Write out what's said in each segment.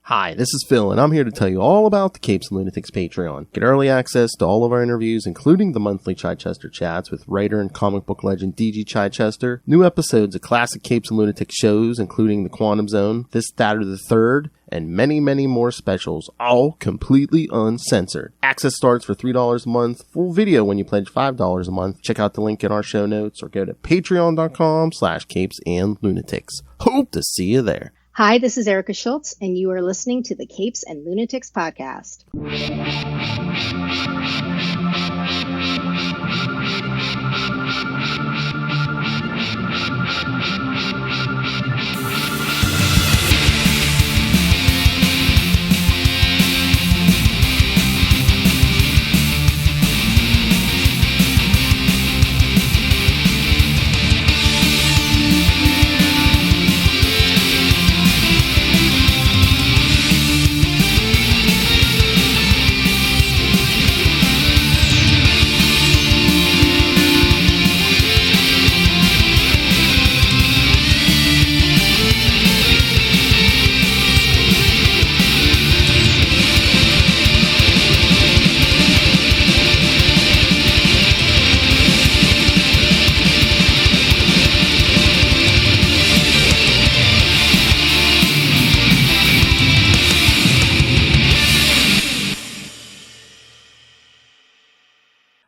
Hi, this is Phil, and I'm here to tell you all about the Capes and Lunatics Patreon. Get early access to all of our interviews, including the monthly Chichester chats with writer and comic book legend D.G. Chichester, new episodes of classic Capes and Lunatics shows, including The Quantum Zone, This, That, or the Third, and many, many more specials, all completely uncensored. Access starts for $3 a month, full video when you pledge $5 a month. Check out the link in our show notes or go to patreon.com/CapesandLunatics. Hope to see you there. Hi, this is Erica Schultz, and you are listening to the Capes and Lunatics podcast.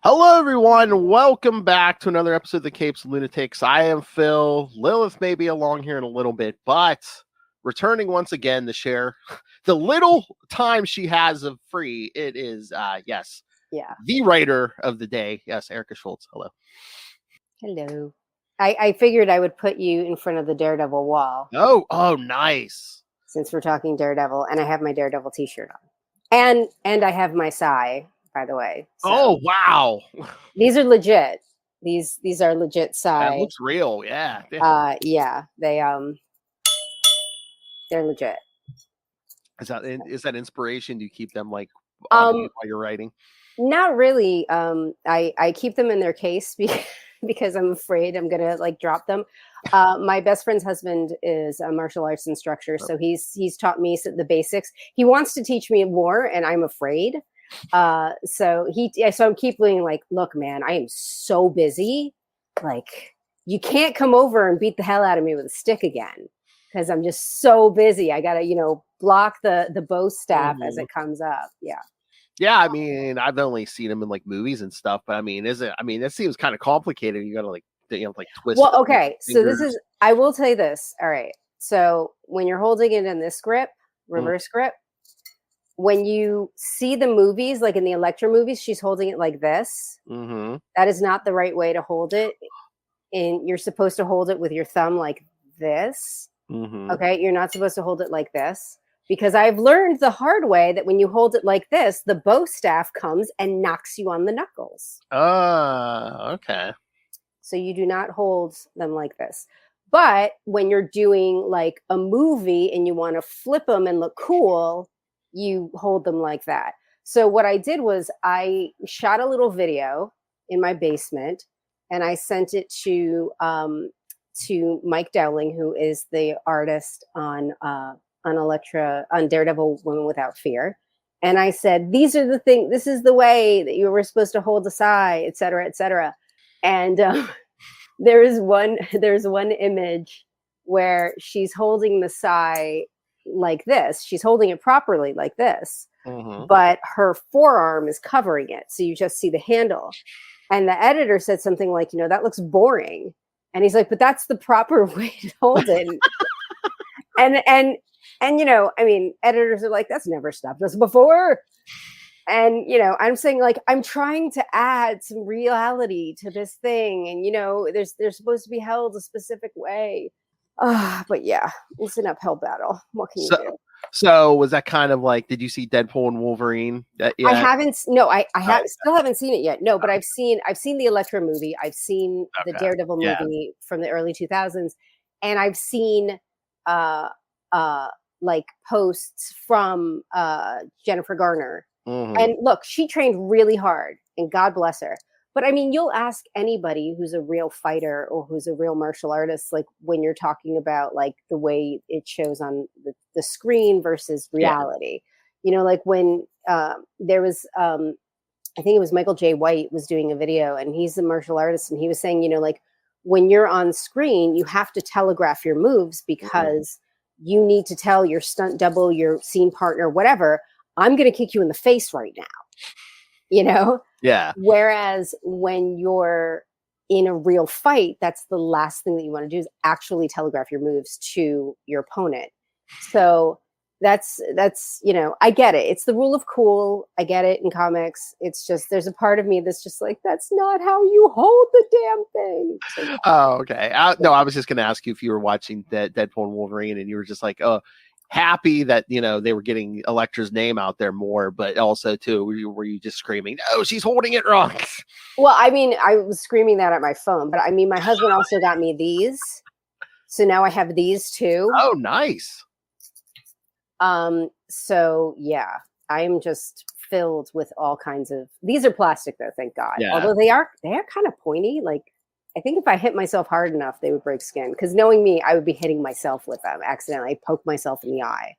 Hello, everyone. Welcome back to another episode of the Capes and Lunatics. I am Phil. Lilith may be along here in a little bit, but returning once again to share the little time she has of free. It is, the writer of the day. Yes, Erica Schultz. Hello. Hello. I figured I would put you in front of the Daredevil wall. Oh, nice. Since we're talking Daredevil, and I have my Daredevil t-shirt on. And I have my Psy, by the way. So oh, wow. These are legit. These are legit Psy. That looks real, yeah. They're legit. Is that inspiration? Do you keep them like while you're writing? Not really. I keep them in their case because I'm afraid I'm gonna like drop them. My best friend's husband is a martial arts instructor, so he's taught me the basics. He wants to teach me more, and I'm afraid. So I'm keeping like, look, man, I am so busy. Like, you can't come over and beat the hell out of me with a stick again, because I'm just so busy. I gotta, block the bow staff as it comes up. Yeah. Yeah, I mean, I've only seen him in like movies and stuff, but it seems kind of complicated. You gotta like twist. Well, okay. So I will tell you this. All right. So when you're holding it in this grip, reverse grip, when you see the movies, like in the Elektra movies, she's holding it like this. Mm-hmm. That is not the right way to hold it. And you're supposed to hold it with your thumb like this. Mm-hmm. Okay. You're not supposed to hold it like this, because I've learned the hard way that when you hold it like this, the bow staff comes and knocks you on the knuckles. Okay. So you do not hold them like this. But when you're doing like a movie and you want to flip them and look cool, you hold them like that. So what I did was I shot a little video in my basement, and I sent it to Mike Dowling, who is the artist on Elektra, on Daredevil Women Without Fear. And I said, these are the things, this is the way that you were supposed to hold the Psy, et cetera, et cetera. And there's one image where she's holding the Psy like this. She's holding it properly like this, but her forearm is covering it. So you just see the handle. And the editor said something like, that looks boring. And he's like, but that's the proper way to hold it. and editors are like, that's never stopped us before. And, I'm saying like, I'm trying to add some reality to this thing. And, they're supposed to be held a specific way. But yeah, it's an uphill battle. What can you do? So was that kind of like, did you see Deadpool and Wolverine? I haven't. No, I still haven't seen it yet. No, but I've seen the Elektra movie. I've seen the Daredevil movie from the early 2000s, and I've seen like posts from Jennifer Garner. Mm-hmm. And look, she trained really hard, and God bless her. But I mean, you'll ask anybody who's a real fighter or who's a real martial artist, like when you're talking about like the way it shows on the screen versus reality. You know, like when there was, I think it was Michael J. White was doing a video, and he's a martial artist, and he was saying, you know, like when you're on screen, you have to telegraph your moves because you need to tell your stunt double, your scene partner, whatever, I'm going to kick you in the face right now. You know? Yeah. Whereas when you're in a real fight, that's the last thing that you want to do is actually telegraph your moves to your opponent. So that's, you know, I get it. It's the rule of cool. I get it in comics. It's just, there's a part of me that's just like, that's not how you hold the damn thing. So, oh, okay. No, I was just going to ask you if you were watching that Deadpool and Wolverine and you were just like, oh, happy that, you know, they were getting Elektra's name out there more, but also too, were you just screaming, no, she's holding it wrong? Well, I mean, I was screaming that at my phone, but I mean, my husband also got me these. So now I have these too. Oh, nice. So yeah, I am just filled with all kinds of, these are plastic though, thank God. Yeah. Although they are kind of pointy. Like, I think if I hit myself hard enough, they would break skin. Because knowing me, I would be hitting myself with them accidentally. Poke myself in the eye.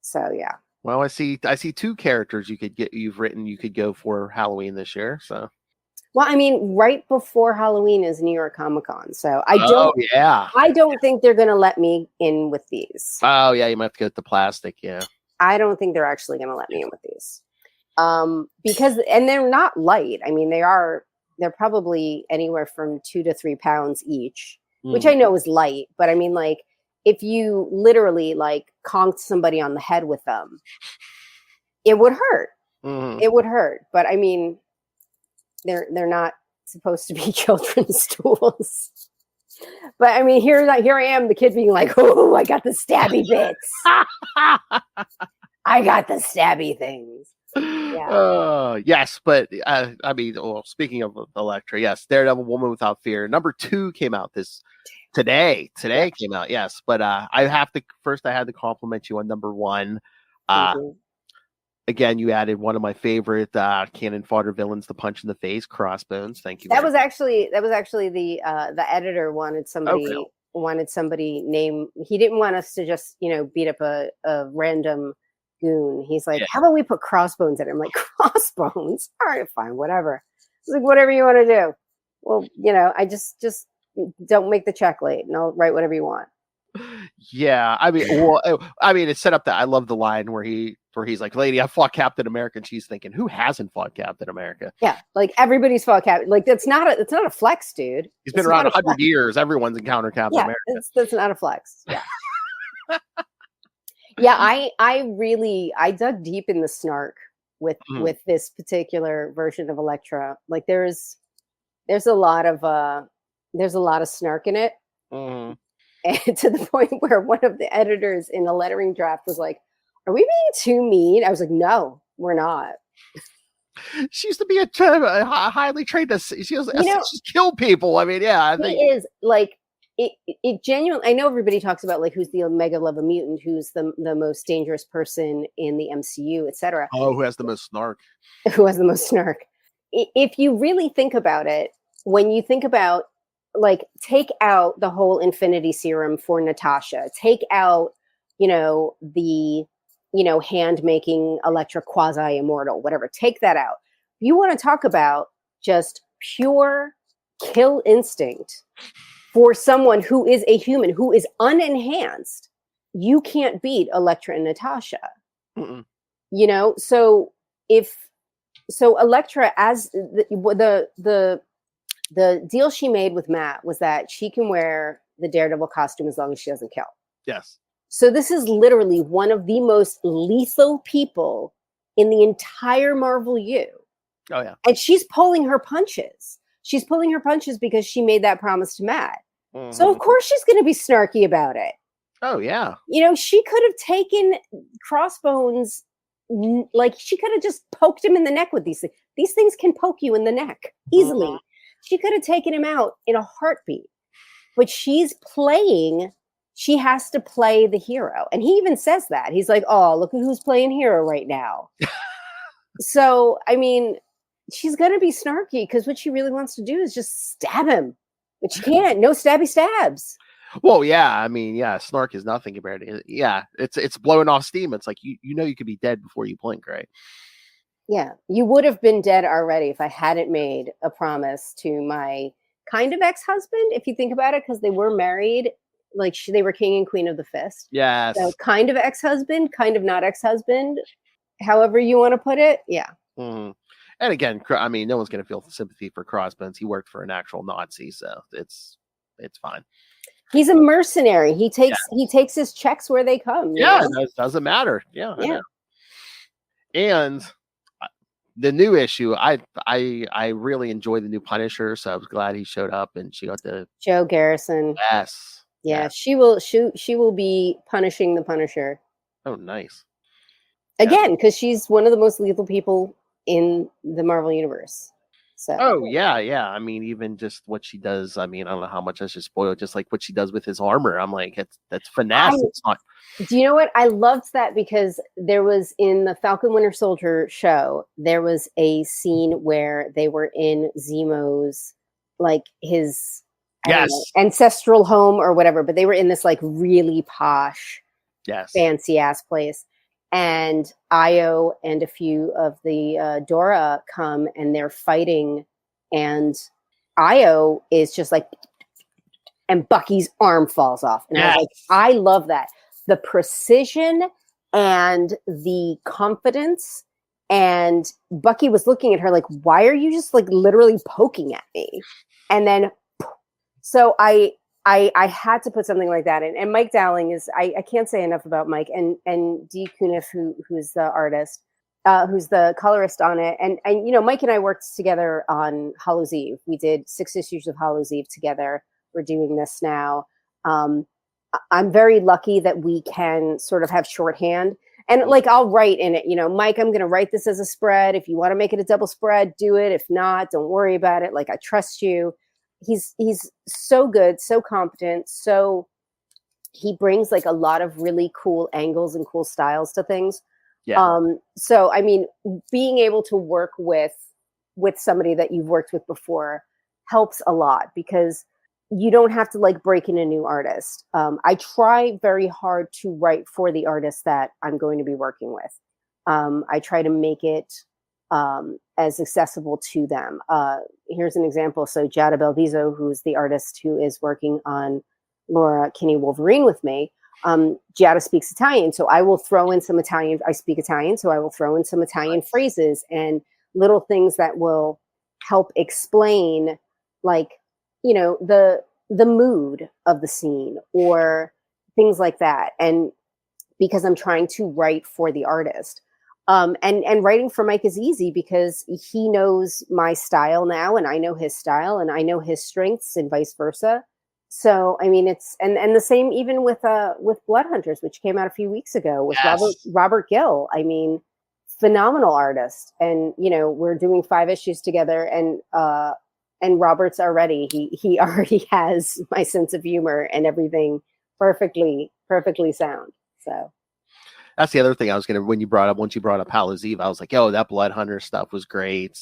So yeah. Well, I see 2 characters you've written you could go for Halloween this year. So. Well, I mean, right before Halloween is New York Comic Con, so I don't think they're going to let me in with these. Oh yeah, you might have to get the plastic. Yeah. I don't think they're actually going to let me in with these, because they're not light. I mean, they're probably anywhere from 2 to 3 pounds each, which I know is light. But I mean, like, if you literally like conked somebody on the head with them, it would hurt. It would hurt. But I mean, they're not supposed to be children's tools. But I mean, here I am, the kid being like, oh, I got the stabby bits. I got the stabby things. Yeah. Yes, but I mean, well, speaking of Elektra, yes, Daredevil, Woman Without Fear, number 2 came out today. Today came out, yes. But I had to compliment you on number 1. Again, you added one of my favorite cannon fodder villains to punch in the face, Crossbones. Thank you. That was actually the editor wanted somebody name. He didn't want us to just, you know, beat up a random goon. He's like, how about we put Crossbones in it? I'm like, Crossbones? All right, fine, whatever. He's like, whatever you want to do. Well, you know, I just don't make the check late, and I'll write whatever you want. Yeah, I mean, it's set up that I love the line where he's like, lady, I fought Captain America, and she's thinking, who hasn't fought Captain America? Yeah, like everybody's fought Captain. Like it's not a flex, dude. He's been around 100 years. Everyone's encountered Captain America. That's not a flex. Yeah. Yeah, I dug deep in the snark with this particular version of Elektra. Like there's a lot of snark in it. And to the point where one of the editors in the lettering draft was like, are we being too mean? I was like, no, we're not. She used to be a highly trained. She's killed people. I mean, yeah, I think it is like it genuinely. I know everybody talks about like who's the Omega Level mutant, who's the most dangerous person in the MCU, etc. Oh, who has the most snark? Who has the most snark? If you really think about it, when you think about like take out the whole Infinity Serum for Natasha, take out, you know, the, you know, hand making Elektra quasi immortal, whatever, take that out. You want to talk about just pure kill instinct for someone who is a human, who is unenhanced. You can't beat Elektra and Natasha. You know, so Elektra, as the deal she made with Matt was that she can wear the Daredevil costume as long as she doesn't kill. Yes. So this is literally one of the most lethal people in the entire Marvel U. Oh, yeah. And she's pulling her punches. She's pulling her punches because she made that promise to Matt. So of course she's going to be snarky about it. Oh, yeah. You know, she could have taken Crossbones, like she could have just poked him in the neck with these things. These things can poke you in the neck easily. She could have taken him out in a heartbeat, but she has to play the hero. And he even says that. He's like, oh, look at who's playing hero right now. So, I mean, she's gonna be snarky because what she really wants to do is just stab him, but she can't. No stabby stabs. Well, yeah, I mean, yeah, snark is nothing compared to it. Yeah, it's blowing off steam. It's like you know you could be dead before you blink, right? Yeah, you would have been dead already if I hadn't made a promise to my kind of ex-husband, if you think about it, because they were married, like they were king and queen of the fist. Yes. So kind of ex-husband, kind of not ex-husband, however you want to put it. Yeah. Mm-hmm. And again, I mean, no one's going to feel sympathy for Crossbones. He worked for an actual Nazi, so it's fine. He's a mercenary. He takes his checks where they come. Yeah, it doesn't matter. Yeah. I know. And the new issue, I really enjoyed the new Punisher, so I was glad he showed up and she got the Joe Garrison. Yes. Yeah, she will be punishing the Punisher. Oh, nice. Again, because she's one of the most lethal people in the Marvel Universe. So. Oh, yeah. I mean, even just what she does. I mean, I don't know how much I should spoil. Just like what she does with his armor. I'm like, that's finesse. It's not. Do you know what? I loved that because there was in the Falcon Winter Soldier show, there was a scene where they were in Zemo's, like his ancestral home or whatever, but they were in this like really posh, fancy ass place. And Io and a few of the Dora come and they're fighting, and Io is just like, and Bucky's arm falls off. And I was like, I love that. The precision and the confidence. And Bucky was looking at her like, why are you just like literally poking at me? And then, so I had to put something like that in. And Mike Dowling is, I can't say enough about Mike and Dee Cunniffe, who's the artist, who's the colorist on it. And, you know, Mike and I worked together on Hallows Eve. We did 6 issues of Hallows Eve together. We're doing this now. I'm very lucky that we can sort of have shorthand. And like, I'll write in it, you know, Mike, I'm going to write this as a spread. If you want to make it a double spread, do it. If not, don't worry about it. Like, I trust you. He's so good, so competent. So he brings like a lot of really cool angles and cool styles to things. Yeah. So, I mean, being able to work with somebody that you've worked with before helps a lot because you don't have to like break in a new artist. I try very hard to write for the artist that I'm going to be working with. I try to make it as accessible to them. Here's an example. So Giada Belviso, who's the artist who is working on Laura Kinney Wolverine with me, Giada speaks Italian. So I will throw in some Italian. I speak Italian, so I will throw in some Italian phrases and little things that will help explain, like, you know, the mood of the scene or things like that. And because I'm trying to write for the artist. And writing for Mike is easy because he knows my style now and I know his style and I know his strengths and vice versa. So, I mean, it's, and the same even with Blood Hunters, which came out a few weeks ago with Robert Gill. I mean, phenomenal artist. And, you know, we're doing 5 issues together and Robert's already, he already has my sense of humor and everything perfectly sound. So. That's the other thing I was once you brought up Hallows Eve, I was like, oh, that Blood Hunter stuff was great.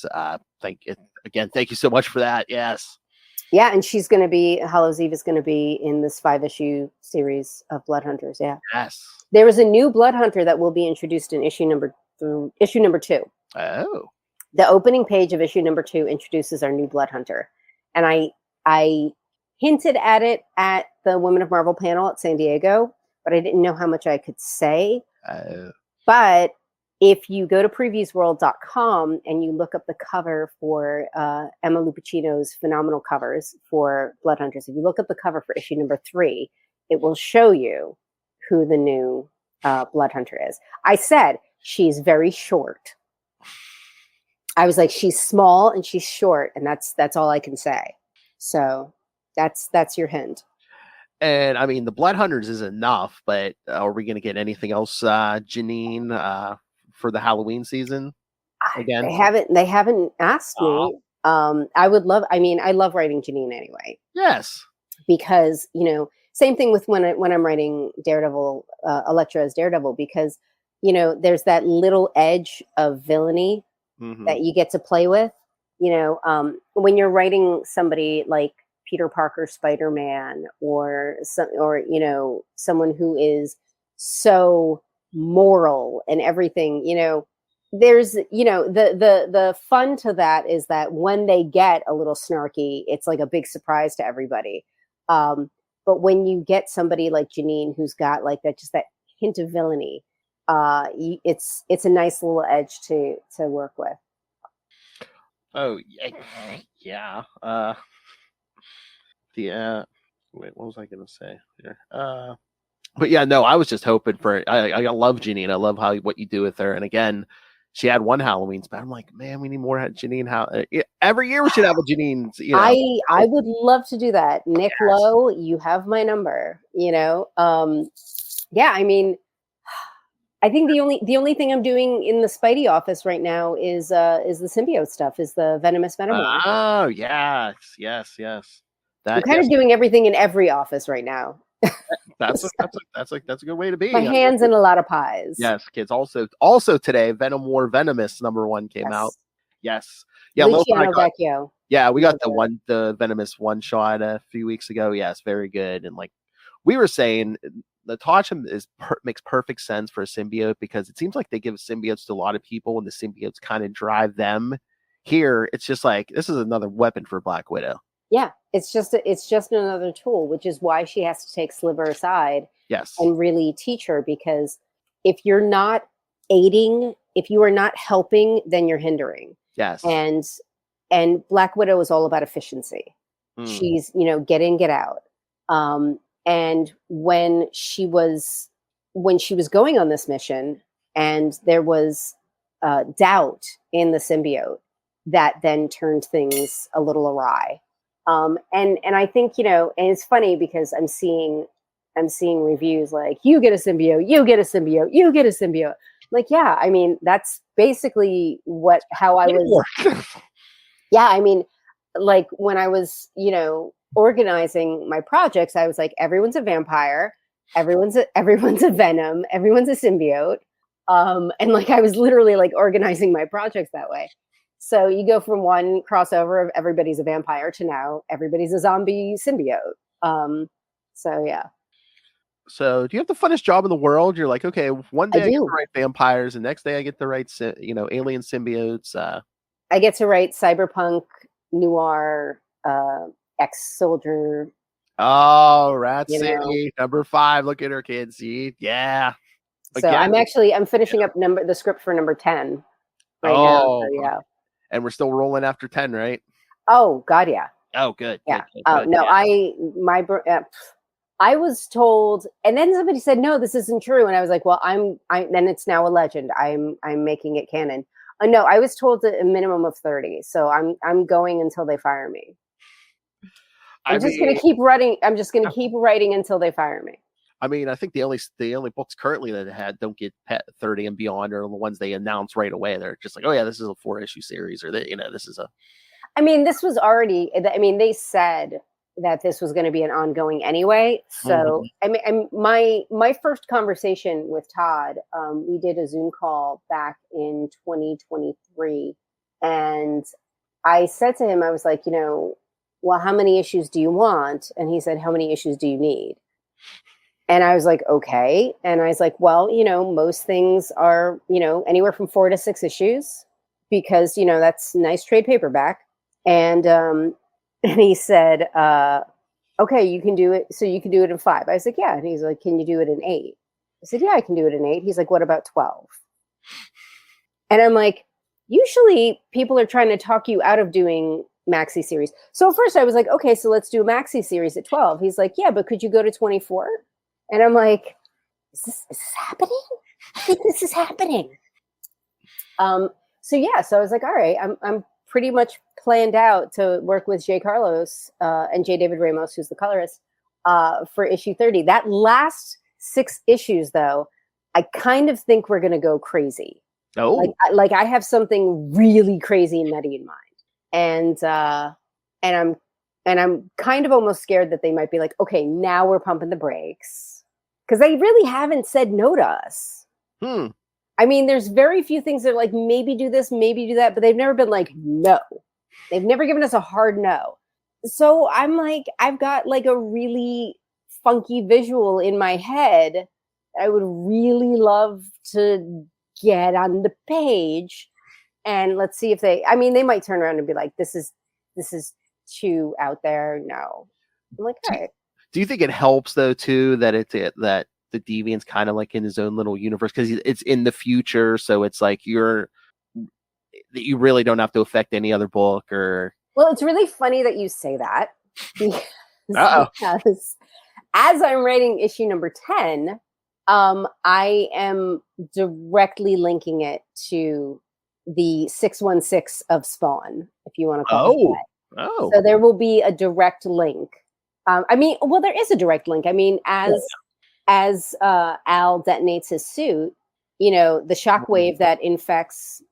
Thank you so much for that. Yes. Yeah. And Hallows Eve is going to be in this 5-issue series of Blood Hunters. Yeah. Yes. There is a new Blood Hunter that will be introduced in issue number 2. Oh. The opening page of issue number 2 introduces our new Blood Hunter. And I hinted at it at the Women of Marvel panel at San Diego, but I didn't know how much I could say. But if you go to previewsworld.com and you look up the cover for Emma Lupacino's phenomenal covers for Blood Hunters, if you look up the cover for issue number 3, it will show you who the new Blood Hunter is. I said, she's very short. I was like, she's small and she's short, and that's all I can say. So that's your hint. And I mean, the Blood Hunters is enough, but are we going to get anything else, Janine, for the Halloween season? Again, they haven't asked me. I love writing Janine anyway. Yes, because, you know, same thing with when I'm writing Daredevil, Elektra as Daredevil, because, you know, there's that little edge of villainy that you get to play with. When you're writing somebody like Peter Parker, Spider-Man, or someone who is so moral and everything, there's the fun to that is that when they get a little snarky, it's like a big surprise to everybody. But when you get somebody like Janine who's got like that, just that hint of villainy, it's a nice little edge to work with. Oh yeah. Wait, what was I gonna say here? But yeah, no, I was just hoping for. I love Janine. I love what you do with her. And again, she had one Halloween spot. I'm like, man, we need more Janine. Every year we should have a Janine. I would love to do that. Nick Lowe, you have my number. Yeah, I mean, I think the only thing I'm doing in the Spidey office right now is the symbiote stuff, is the Venomous Venom War. Oh yes. I'm kind of doing everything in every office right now. That's a good way to be. My hands in a lot of pies. Yes, kids. Also today, Venom War Venomous #1 came out. Yes. Yeah, Luciano Vecchio. Yeah, we got the Venomous one shot a few weeks ago. Yes, very good. And like we were saying, the Totem makes perfect sense for a symbiote because it seems like they give symbiotes to a lot of people and the symbiotes kind of drive them. Here, it's just like this is another weapon for Black Widow. Yeah, it's just another tool, which is why she has to take Sliver aside, and really teach her. Because if you're not aiding, if you are not helping, then you're hindering. Yes, and Black Widow is all about efficiency. She's get in, get out. And when she was going on this mission, and there was doubt in the symbiote, that then turned things a little awry. And I think, and it's funny because I'm seeing reviews like, you get a symbiote, you get a symbiote, you get a symbiote. Like, yeah, I mean, that's basically how I was. Yeah. I mean, like when I was, organizing my projects, I was like, everyone's a vampire, everyone's a venom, everyone's a symbiote. And like, I was literally like organizing my projects that way. So you go from one crossover of everybody's a vampire to now everybody's a zombie symbiote. So yeah. So do you have the funnest job in the world? You're like, okay, one day I get to write vampires, the next day I get to write, alien symbiotes. I get to write cyberpunk, noir, ex-soldier. Oh, Rat City, #5. Look at her, kids. Yeah. So I'm finishing up the script for #10 right now. So yeah. And we're still rolling after 10, right? Oh God, yeah. Oh, good. Yeah. Good, no, yeah. I was told, and then somebody said, no, this isn't true. And I was like, well, then it's now a legend. I'm making it canon. No, I was told a minimum of 30. So I'm going until they fire me. I'm just going to keep writing. I'm just going to keep writing until they fire me. I mean, I think the only books currently that don't get 30 and beyond are the ones they announce right away. They're just like, oh yeah, this is a 4-issue series, or this is a. I mean, this was already. I mean, they said that this was going to be an ongoing anyway. So I mean, my first conversation with Todd, we did a Zoom call back in 2023, and I said to him, I was like, well, how many issues do you want? And he said, how many issues do you need? And I was like, okay. And I was like, well, most things are, anywhere from 4 to 6 issues because, that's nice trade paperback. And he said, okay, you can do it. So you can do it in 5. I was like, yeah. And he's like, can you do it in 8? I said, yeah, I can do it in 8. He's like, what about 12? And I'm like, usually people are trying to talk you out of doing maxi series. So at first I was like, okay, so let's do a maxi series at 12. He's like, yeah, but could you go to 24? And I'm like, is this happening? I think this is happening. So yeah, so I was like, all right, I'm pretty much planned out to work with J. Carlos and J. David Ramos, who's the colorist, for issue 30. That last 6 issues, though, I kind of think we're going to go crazy. Oh, like I have something really crazy and nutty in mind, and I'm kind of almost scared that they might be like, okay, now we're pumping the brakes. Because they really haven't said no to us. I I mean, there's very few things that are like, maybe do this, maybe do that, but they've never been like, no. They've never given us a hard no. So I'm like, I've got like a really funky visual in my head. I would really love to get on the page, and let's see if they might turn around and be like, this is too out there. No. I'm like, all right. Do you think it helps though too that that the Deviant's kind of like in his own little universe because it's in the future, so it's like you really don't have to affect any other book or. Well, it's really funny that you say that because as I'm writing issue number 10, I am directly linking it to the 616 of Spawn, if you want to call it that. Oh. So there will be a direct link. There is a direct link. I mean, as Al detonates his suit, the shockwave that infects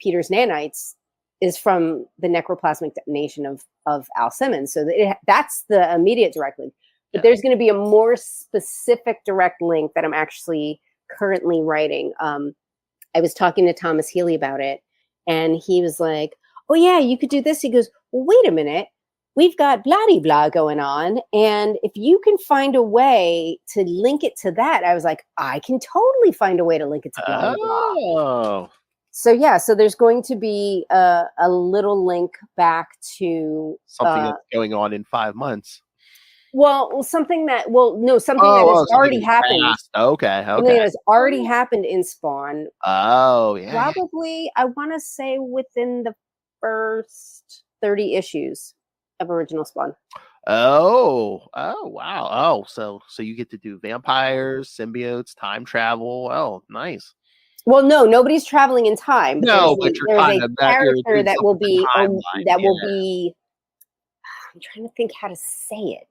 Peter's nanites is from the necroplasmic detonation of Al Simmons. So that's the immediate direct link. But there's going to be a more specific direct link that I'm actually currently writing. I was talking to Thomas Healy about it, and he was like, oh, yeah, you could do this. He goes, well, wait a minute. We've got blah-de-blah going on, and if you can find a way to link it to that, I was like, I can totally find a way to link it to blah-de-blah. Oh. So there's going to be a little link back to something that's going on in 5 months. Something that has already happened. Okay. Something that has already happened in Spawn. Oh, yeah. Probably, I want to say within the first 30 issues of original Spawn. Oh, wow. Oh, so you get to do vampires, symbiotes, time travel. Oh, nice. Well, no, nobody's traveling in time. But there's a character that will be be. I'm trying to think how to say it.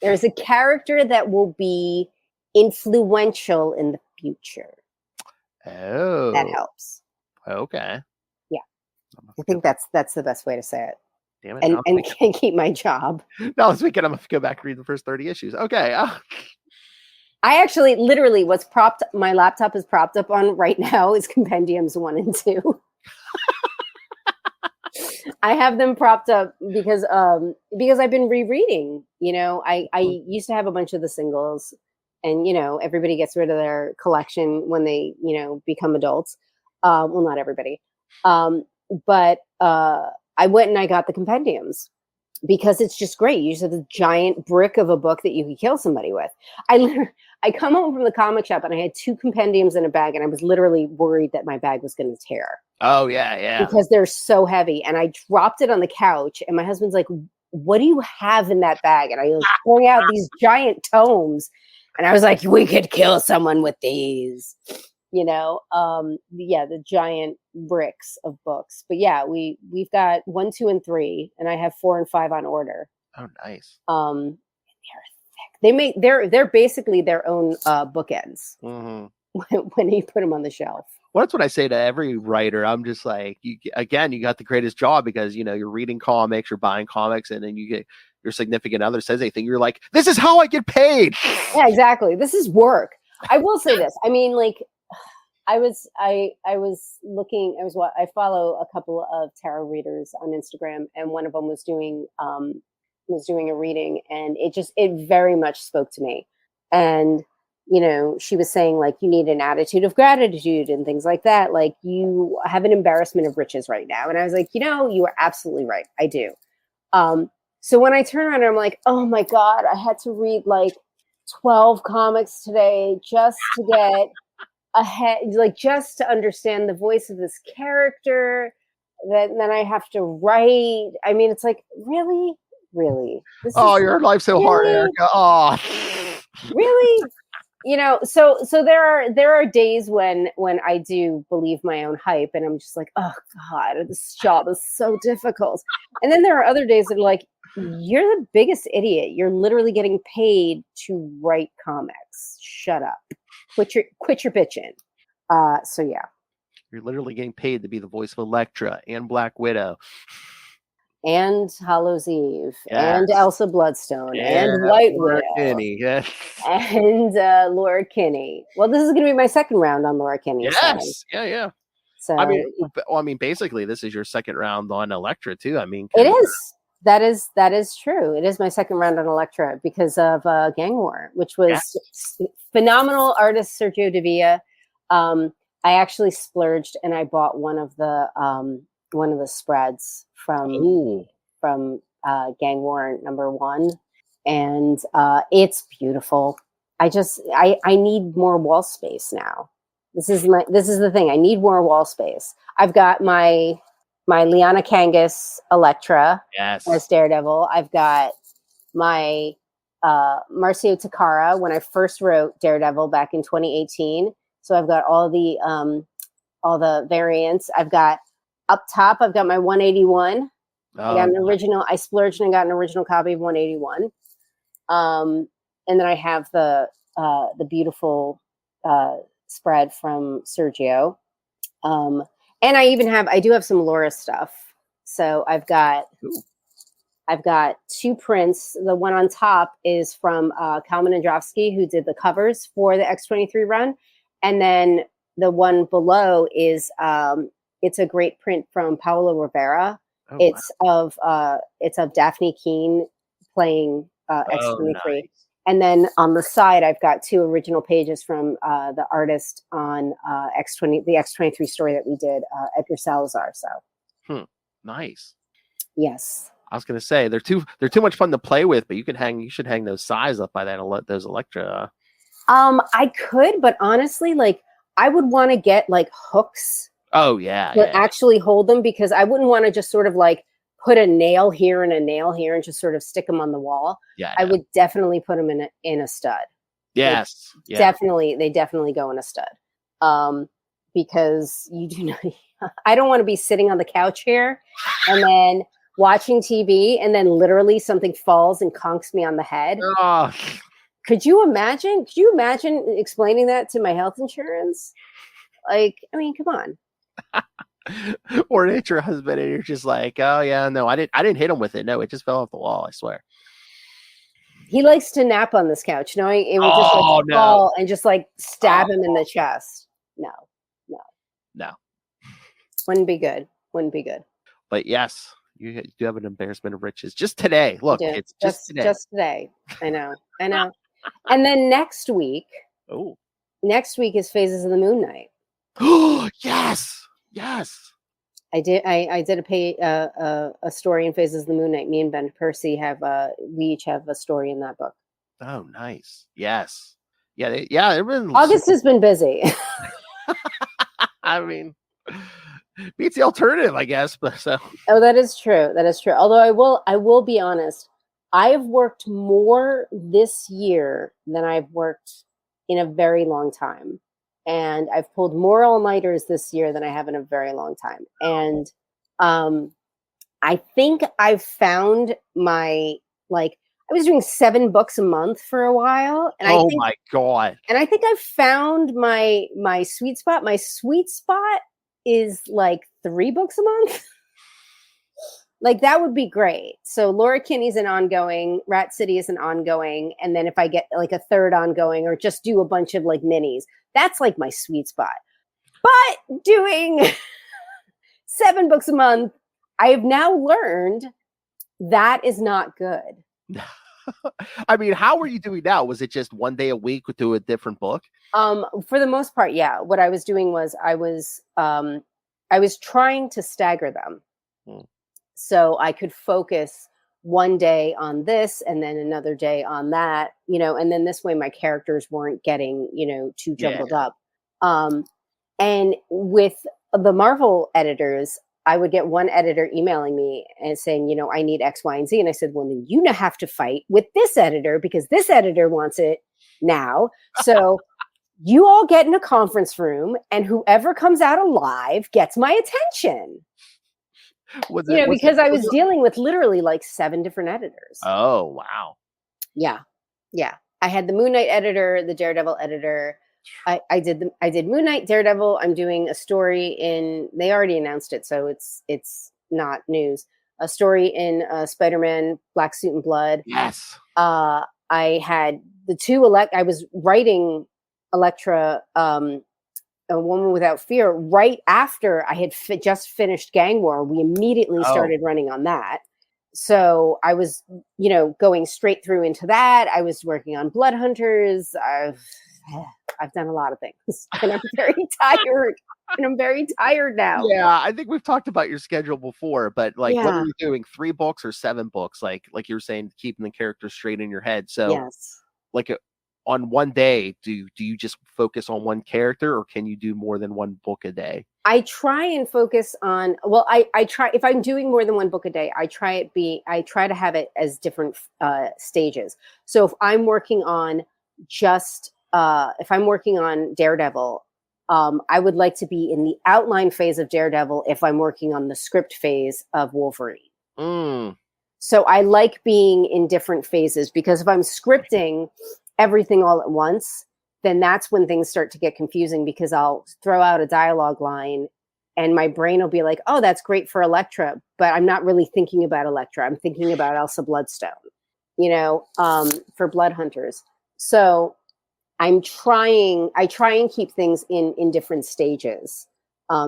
There's a character that will be influential in the future. Oh, that helps. Okay. Yeah, I think that's the best way to say it. Damn it! And can't keep my job. No, this weekend I'm gonna go back and read the first 30 issues. Okay. I actually literally my laptop is propped up on right now is Compendiums 1 and 2. I have them propped up because I've been rereading. I used to have a bunch of the singles, and everybody gets rid of their collection when they become adults. Well, not everybody, but I went and I got the compendiums because it's just great. You just have a giant brick of a book that you can kill somebody with. I come home from the comic shop and I had 2 compendiums in a bag, and I was literally worried that my bag was going to tear. Oh, yeah. Because they're so heavy. And I dropped it on the couch, and my husband's like, what do you have in that bag? And I was pouring out these giant tomes, and I was like, we could kill someone with these, the giant bricks of books. But yeah, we've got 1, 2, and 3, and I have 4 and 5 on order. Oh, nice. They're thick. They're basically their own bookends when you put them on the shelf. Well, that's what I say to every writer. I'm just like, you got the greatest job because, you're reading comics, you're buying comics, and then you get your significant other says anything. You're like, this is how I get paid. Yeah, exactly. This is work. I will say this. I mean, like, I follow a couple of tarot readers on Instagram, and one of them was doing a reading, and it very much spoke to me. And she was saying, like, you need an attitude of gratitude and things like that. Like, you have an embarrassment of riches right now. And I was like, you are absolutely right. I do. So when I turn around, I'm like, oh my God, I had to read like 12 comics today just to get ahead, like just to understand the voice of this character. Then I have to write. I mean, it's like, really? Your life's so hard, Erica. Oh, really? So there are days when I do believe my own hype, and I'm just like, oh God, this job is so difficult. And then there are other days that are like, you're the biggest idiot. You're literally getting paid to write comics. Shut up. Quit your bitching. So yeah. You're literally getting paid to be the voice of Elektra and Black Widow. and Hallows Eve, Yes. and Elsa Bloodstone, Yeah, and White Laura Widow, Kinney. Yes. and Laura Kinney. Well, this is going to be my second round on Laura Kinney. Yes. Yeah. So I mean, basically, this is your second round on Elektra too. I mean, it is. That is true. It is my second round on Elektra because of Gang War, which was phenomenal artist Sergio Devia. I actually splurged and I bought one of the spreads from Gang War #1, and it's beautiful. I need more wall space now. This is the thing. I need more wall space. I've got my Liana Kangas Elektra as Daredevil. I've got my Marcio Takara when I first wrote Daredevil back in 2018. So I've got all the variants. I've got up top. I've got my 181. I got an original. I splurged and got an original copy of 181. And then I have the beautiful spread from Sergio. And I do have some Laura stuff. So I've got two prints. The one on top is from Kalman Androvsky, who did the covers for the X-23 run. And then the one below is it's a great print from Paulo Rivera. It's of Daphne Keene playing X-23. Nice. And then on the side, I've got two original pages from the artist on the X-23 story that we did, Edgar Salazar. So, nice. Yes. I was gonna say they're too much fun to play with, but you should hang those size up by those Elektra. I could, but honestly, like I would want to get like hooks. Oh yeah. To actually hold them, because I wouldn't want to just sort of like put a nail here and a nail here and just sort of stick them on the wall. Yeah, I would definitely put them in a stud. Yes, definitely. They definitely go in a stud. Because you do not. I don't want to be sitting on the couch here and then watching TV and then literally something falls and conks me on the head. Oh. Could you imagine? Could you imagine explaining that to my health insurance? Like, I mean, come on. Or it's your husband and you're just like, oh yeah, no, I didn't hit him with it. No, it just fell off the wall, I swear. He likes to nap on this couch, knowing it would just fall and just like stab him in the chest. No. Wouldn't be good. But yes, you do have an embarrassment of riches. Just today. Look, it's just today. Just today. I know. And then next week is Phases of the Moon Knight. Oh, yes. I did a story in Phases of the Moon Knight. Me and Ben Percy we each have a story in that book. Oh, nice. Yes. Yeah. August has been busy. I mean, beats the alternative, I guess. But so. Oh, that is true. Although I will be honest. I have worked more this year than I've worked in a very long time. And I've pulled more all-nighters this year than I have in a very long time. And I think I've found I was doing 7 books a month for a while. And my God. And I think I've found my sweet spot. My sweet spot is like 3 books a month. Like that would be great. So Laura Kinney's an ongoing, Rat City is an ongoing. And then if I get like a third ongoing or just do a bunch of like minis, that's like my sweet spot. But doing 7 books a month, I have now learned that is not good. I mean, how were you doing now? Was it just one day a week to a different book? For the most part, yeah. What I was doing was I was trying to stagger them. So I could focus one day on this and then another day on that, and then this way my characters weren't getting, too jumbled up. And with the Marvel editors, I would get one editor emailing me and saying, I need X, Y, and Z. And I said, well, then you have to fight with this editor because this editor wants it now. So you all get in a conference room and whoever comes out alive gets my attention. Because I was dealing with literally like 7 different editors. Oh, wow. Yeah. I had the Moon Knight editor, the Daredevil editor. I did Moon Knight, Daredevil. I'm doing a story they already announced it, so it's not news. a story in Spider-Man Black Suit and Blood. Yes. I had the two I was writing Elektra, A Woman Without Fear, right after I had just finished Gang War. We immediately started running on that. So I was, going straight through into that. I was working on Blood Hunters. I've done a lot of things, and I'm very tired. And I'm very tired now. Yeah, I think we've talked about your schedule before, but what are you doing? 3 books or 7 books? Like you're saying, keeping the characters straight in your head. So, yes. On one day, do you just focus on one character, or can you do more than one book a day? I try and focus on. Well, I try, if I'm doing more than one book a day, I try to have it as different stages. So if I'm working on Daredevil. I would like to be in the outline phase of Daredevil if I'm working on the script phase of Wolverine. So I like being in different phases, because if I'm scripting everything all at once, then that's when things start to get confusing, because I'll throw out a dialogue line and my brain will be like, oh, that's great for Elektra, but I'm not really thinking about Elektra. I'm thinking about Elsa Bloodstone, for Blood Hunters. So I try and keep things in different stages,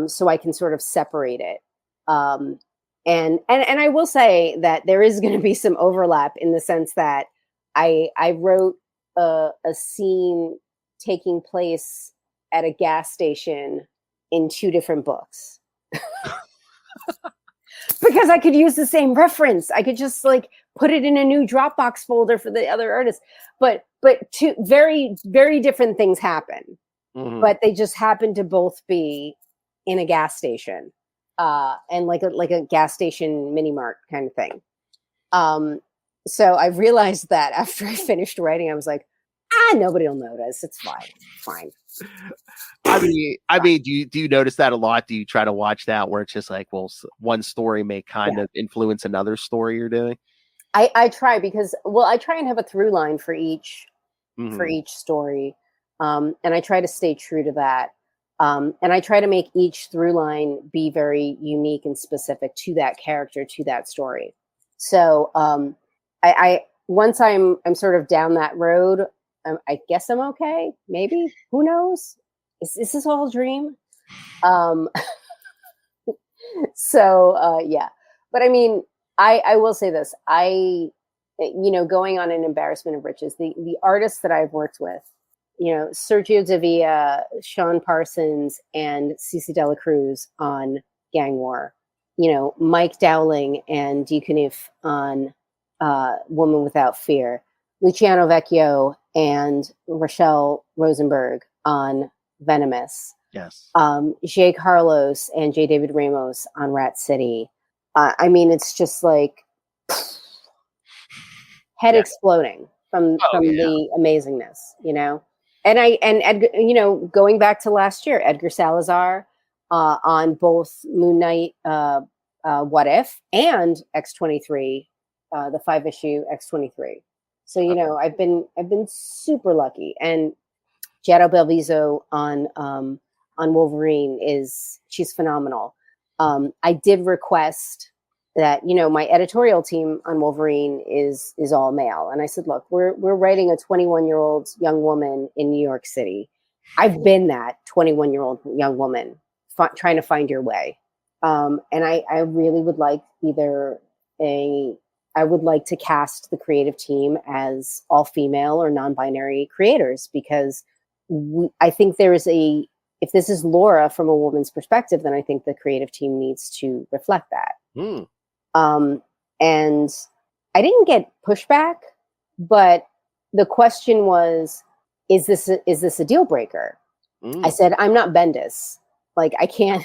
so I can sort of separate it. And I will say that there is going to be some overlap, in the sense that I wrote a scene taking place at a gas station in 2 different books. Because I could use the same reference. I could just put it in a new Dropbox folder for the other artists. But 2 very, very different things happen. Mm-hmm. But they just happen to both be in a gas station, and like a gas station mini mart kind of thing. So I realized that after I finished writing, I was like, nobody will notice. It's fine. I mean, do you notice that a lot? Do you try to watch that where it's just one story may kind of influence another story you're doing? I try, because I try and have a through line for each story, and I try to stay true to that, and I try to make each through line be very unique and specific to that character, to that story. So I once I'm sort of down that road, I guess I'm okay. Maybe, who knows? Is this all a dream? So yeah, but I mean, I will say this. Going on an embarrassment of riches, the artists that I've worked with, Sergio Davia, Sean Parsons, and Cici Dela Cruz on Gang War, Mike Dowling and Deaconif on Woman Without Fear, Luciano Vecchio and Rochelle Rosenberg on Venomous. Yes. Jay Carlos and J. David Ramos on Rat City. I mean, it's just head exploding from the amazingness, And going back to last year, Edgar Salazar on both Moon Knight, What If, and X-23, the 5-issue X-23. So I've been super lucky, and Giada Belviso on Wolverine she's phenomenal. I did request that my editorial team on Wolverine is all male, and I said, look, we're writing a 21-year-old young woman in New York City. I've been that 21-year-old young woman trying to find your way, and I really would like I would like to cast the creative team as all female or non-binary creators, because I think if this is Laura from a woman's perspective, then I think the creative team needs to reflect that. And I didn't get pushback, but the question was, is this a deal breaker? I said, I'm not Bendis. I can't,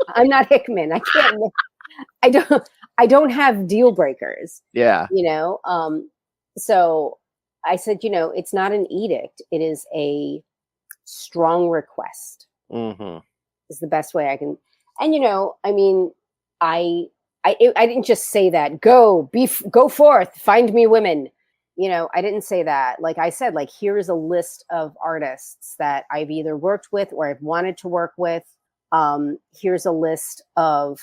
I'm not Hickman. I can't, I don't have deal breakers. Yeah. So I said, it's not an edict. It is a strong request. Mm-hmm. Is the best way I can. And, I mean, I didn't just say that, go forth, find me women. I didn't say that. Like I said, here is a list of artists that I've either worked with or I've wanted to work with. Here's a list of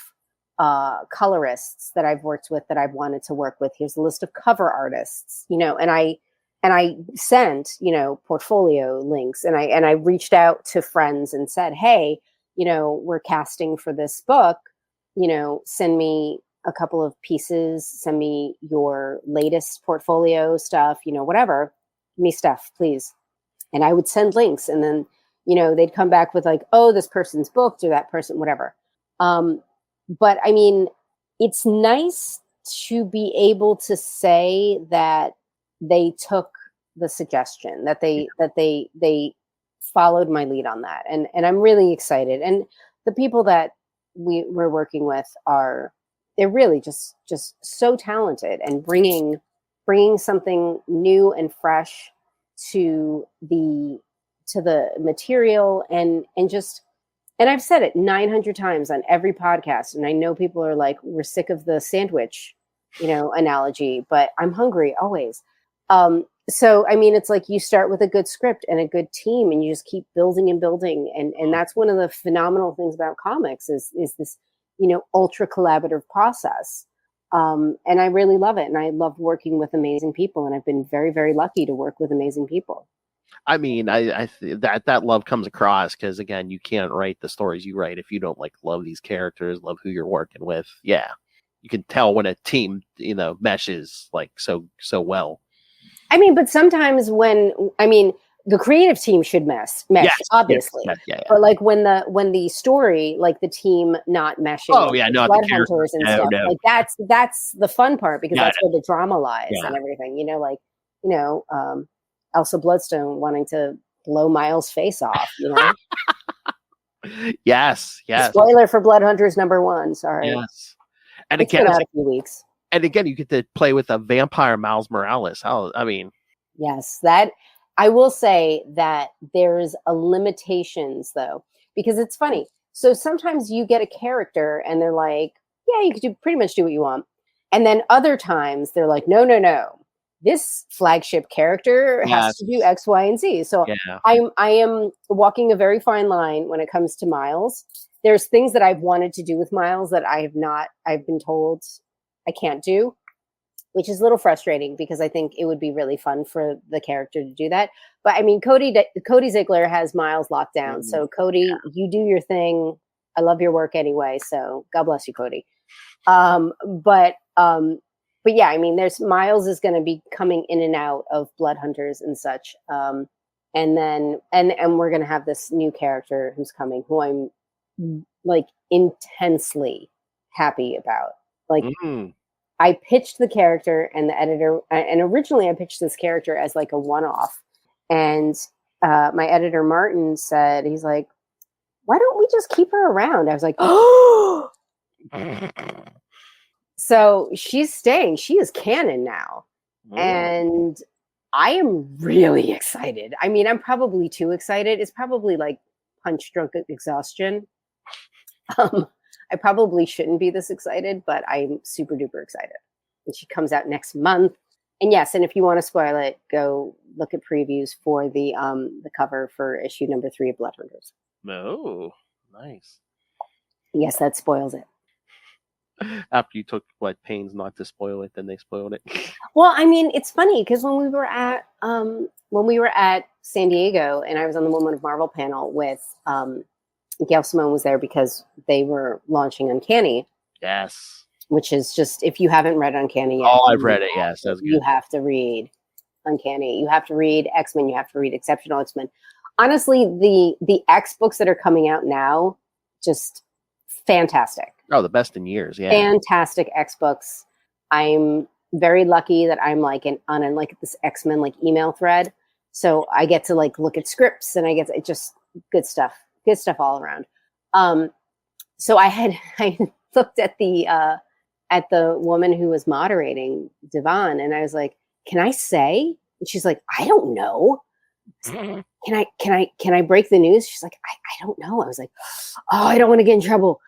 colorists that I've worked with that I've wanted to work with. Here's a list of cover artists, and I sent, portfolio links, and I reached out to friends and said, hey, we're casting for this book, send me a couple of pieces, send me your latest portfolio stuff, whatever, give me stuff, please. And I would send links, and then, they'd come back with like, oh, this person's booked or that person, whatever. But I mean, it's nice to be able to say that they took the suggestion, that they followed my lead on that. And I'm really excited. And the people that we're working with they're really just so talented and bringing something new and fresh to the material and I've said it 900 times on every podcast. And I know people are like, we're sick of the sandwich, analogy, but I'm hungry always. So, I mean, it's like you start with a good script and a good team and you just keep building and building. And that's one of the phenomenal things about comics is this, ultra collaborative process. And I really love it. And I love working with amazing people. And I've been very, very lucky to work with amazing people. I mean, that love comes across because, again, you can't write the stories you write if you don't love these characters, love who you're working with. Yeah, you can tell when a team, meshes so well. I mean, but sometimes the creative team should mesh, yes, obviously. Yes, yeah. But when the story, the team not meshing, not blood hunters and stuff, no. That's the fun part because that's where the drama lies and everything. Elsa Bloodstone wanting to blow Miles' face off, Yes. Spoiler for Blood Hunters #1. Sorry. Yes. And it's been out a few weeks. And again, you get to play with a vampire Miles Morales. Yes, that I will say that there's a limitations though, because it's funny. So sometimes you get a character and they're like, yeah, you can pretty much do what you want. And then other times they're like, no. This flagship character has to do X, Y, and Z. So I am walking a very fine line when it comes to Miles. There's things that I've wanted to do with Miles that I've been told I can't do, which is a little frustrating because I think it would be really fun for the character to do that. But I mean, Cody Ziegler has Miles locked down. Mm-hmm. So Cody, you do your thing. I love your work anyway. So God bless you, Cody. But yeah, I mean, Miles is going to be coming in and out of Blood Hunters and such. And then we're going to have this new character who's coming, who I'm intensely happy about. I pitched the character and the editor, and originally I pitched this character as a one-off. And my editor, Martin, said, he's like, why don't we just keep her around? I was like, oh! So she's staying. She is canon now. Mm. And I am really excited. I mean, I'm probably too excited. It's probably punch-drunk exhaustion. I probably shouldn't be this excited, but I'm super duper excited. And she comes out next month. And yes, and if you want to spoil it, go look at previews for the cover for issue #3 of Blood Hunters. Oh, nice. Yes, that spoils it. After you took pains not to spoil it, then they spoiled it. Well, I mean, it's funny because when we were at San Diego and I was on the Woman of Marvel panel with Gail Simone was there because they were launching Uncanny. Yes. Which is just, if you haven't read Uncanny yet. Oh, I've read it, yes. That's good. You have to read Uncanny. You have to read X-Men. You have to read Exceptional X-Men. Honestly, the X books that are coming out now, just fantastic. Oh, the best in years, yeah. Fantastic X books. I'm very lucky that I'm on this X-Men email thread. So I get to look at scripts and I get to, just good stuff all around. So I looked at the woman who was moderating, Devon, and I was like, can I say? And she's like, I don't know. Can I break the news? She's like, I don't know. I was like, oh, I don't want to get in trouble.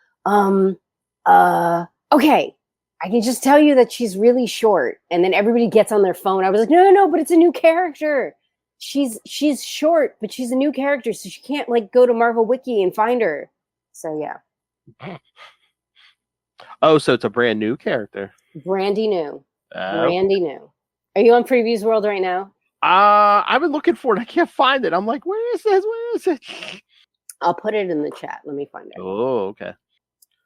Okay. I can just tell you that she's really short. And then everybody gets on their phone. I was like, no, but it's a new character. She's short, but she's a new character. So she can't go to Marvel Wiki and find her. So yeah. Oh, so it's a brand new character. Brandy new. Oh. Brandy new. Are you on Previews World right now? I've been looking for it. I can't find it. I'm like, where is this? Where is it? I'll put it in the chat. Let me find it. Oh, okay.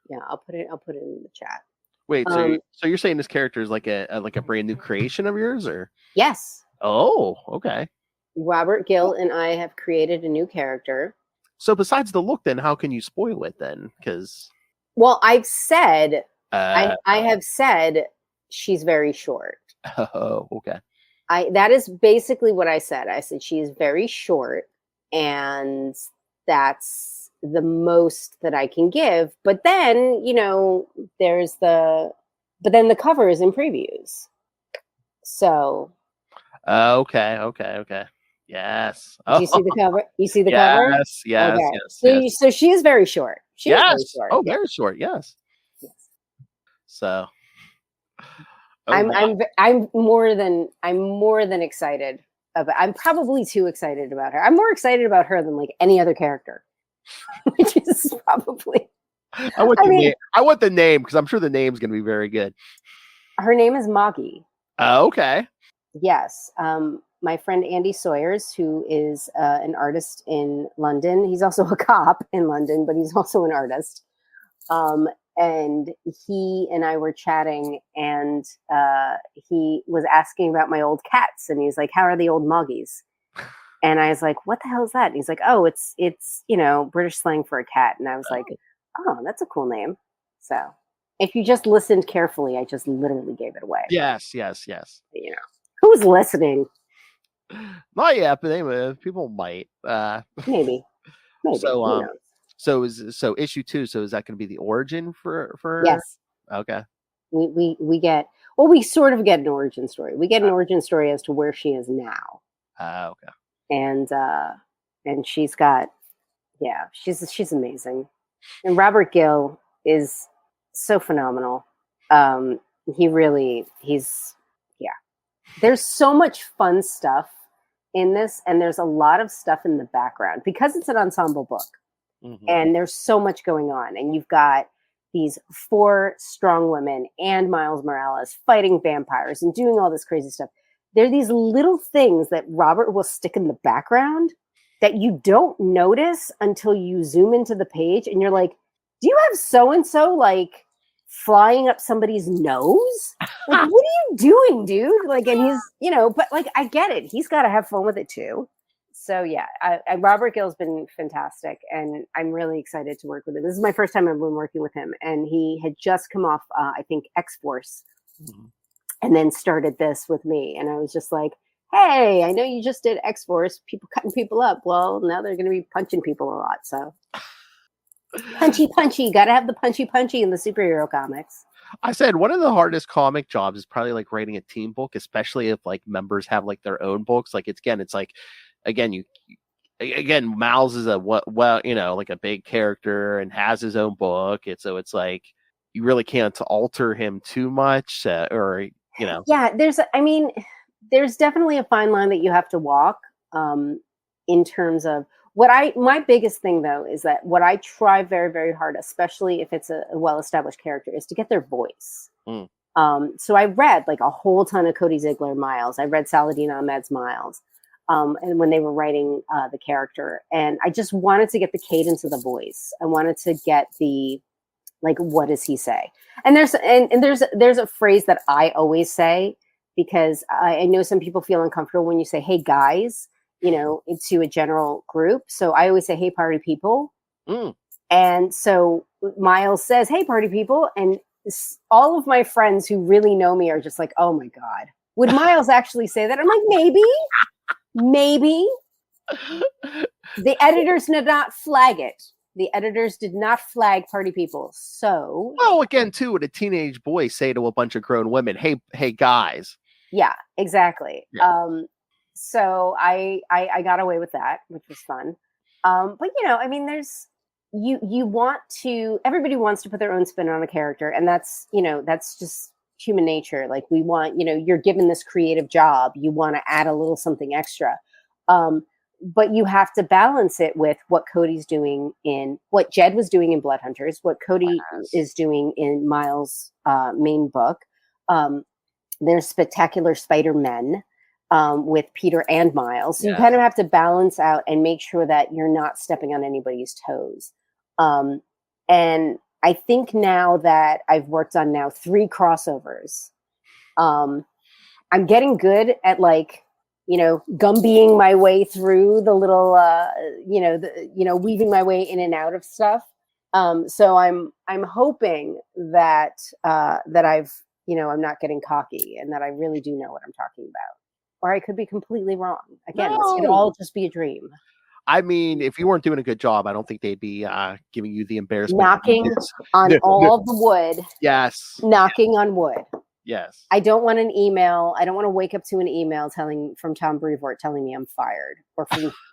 Yeah, I'll put it in the chat. Wait, so you're saying this character is like a brand new creation of yours, or? Yes. Oh, okay. Robert Gill and I have created a new character. So besides the look, then how can you spoil it then? Because I've said I have said she's very short. Oh, okay. That is basically what I said. I said she is very short, and that's the most that I can give. But then, but then the cover is in previews. So. Okay. Yes. Do you see the cover? You see the cover? Yes. Okay. Yes. So she is very short. She is very short. Oh, very short. Yes. So. I'm more than excited about. I'm probably too excited about her. I'm more excited about her than like any other character, which is probably. I want the name because I'm sure the name's going to be very good. Her name is Moggy. Oh, okay. Yes. My friend Andy Sawyers, who is an artist in London. He's also a cop in London, but he's also an artist. And he and I were chatting, and he was asking about my old cats, and he's like, "How are the old Moggies?" And I was like, "What the hell is that?" And he's like, "Oh, it's British slang for a cat." And I was like, "Oh, that's a cool name." So, if you just listened carefully, I just literally gave it away. Yes. Who's listening? Not yet, but people might. Maybe. So issue 2. So is that going to be the origin for her? Yes. Okay. We get we sort of get an origin story. We get an origin story as to where she is now. Okay. And she's got she's amazing. And Robert Gill is so phenomenal. There's so much fun stuff in this, and there's a lot of stuff in the background because it's an ensemble book. Mm-hmm. And there's so much going on, and you've got these 4 strong women and Miles Morales fighting vampires and doing all this crazy stuff. There are these little things that Robert will stick in the background that you don't notice until you zoom into the page, and you're like, do you have so-and-so like flying up somebody's nose? Like, what are you doing, dude? Like, and he's, but like, I get it. He's got to have fun with it too. So yeah, Robert Gill's been fantastic, and I'm really excited to work with him. This is my first time I've been working with him, and he had just come off, I think, X-Force, and then started this with me, and I was just like, hey, I know you just did X-Force, people cutting people up. Well, now they're going to be punching people a lot, so punchy, gotta have the punchy in the superhero comics. I said one of the hardest comic jobs is probably like writing a team book, especially if like members have like their own books. Like it's like. Again, Miles is like a big character and has his own book. So it's like you really can't alter him too much, Yeah, there's definitely a fine line that you have to walk in terms of my biggest thing though is that what I try very, very hard, especially if it's a well-established character, is to get their voice. So I read like a whole ton of Cody Ziegler Miles. I read Saladin Ahmed's Miles. And when they were writing the character, and I just wanted to get the cadence of the voice. I wanted to get the, like, what does he say? And there's a phrase that I always say, because I know some people feel uncomfortable when you say, hey guys, into a general group. So I always say, hey party people. And so Miles says, hey party people. And all of my friends who really know me are just like, oh my God, would Miles actually say that? I'm like, maybe. The editors did not flag it. The editors did not flag party people. So, well, again, too, would a teenage boy say to a bunch of grown women, "Hey, guys"? Yeah, exactly. Yeah. So I got away with that, which was fun. But there's everybody wants to put their own spin on a character, and that's just human nature. Like we want, you're given this creative job, you want to add a little something extra. but you have to balance it with what Cody's doing what Jed was doing in Blood Hunters, what Cody is doing in Miles' main book. There's Spectacular Spider-Men with Peter and Miles. So you kind of have to balance out and make sure that you're not stepping on anybody's toes. And I think now that I've worked on 3 crossovers, I'm getting good at Gumbying my way through the little, weaving my way in and out of stuff. So I'm hoping that I've, I'm not getting cocky and that I really do know what I'm talking about, or I could be completely wrong. Again, this could all just be a dream. I mean, if you weren't doing a good job, I don't think they'd be giving you the embarrassment. Knocking on all the wood. Yes. Knocking on wood. Yes. I don't want an email. I don't want to wake up to an email from Tom Brevoort telling me I'm fired,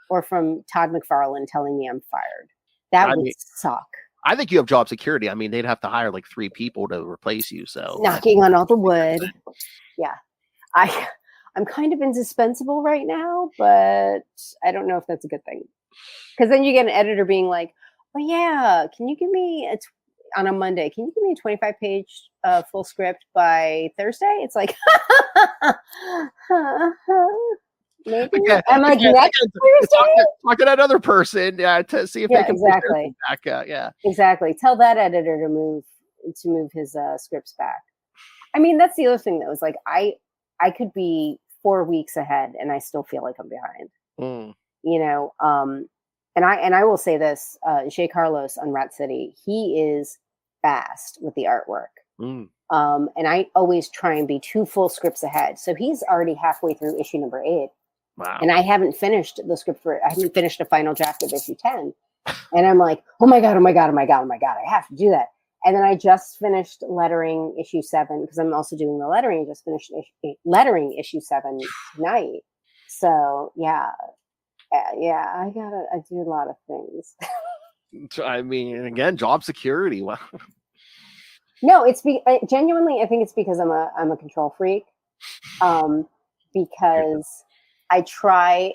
or from Todd McFarlane telling me I'm fired. That would suck. I think you have job security. I mean, they'd have to hire 3 people to replace you. So knocking on all the wood. Yeah. I'm kind of indispensable right now, but I don't know if that's a good thing. Because then you get an editor being like, "Oh yeah, can you give me on a Monday? Can you give me a 25-page full script by Thursday?" It's like, maybe. I'm like, next Thursday. Talk to that other person, to see if they can exactly back. Exactly. Tell that editor to move his scripts back. I mean, that's the other thing though. Is I could be 4 weeks ahead and I still feel like I'm behind. And I will say this, Jay Carlos on Rat City, he is fast with the artwork. And I always try and be 2 full scripts ahead. So he's already halfway through issue number 8. Wow. And I haven't finished the script I haven't finished a final draft of issue 10. And I'm like, oh my God, I have to do that. And then I just finished lettering issue 7 because I'm also doing the lettering. I just finished lettering issue 7 tonight. So yeah, I do a lot of things. I mean, again, job security. Wow. No, genuinely, I think it's because I'm a control freak. Because I try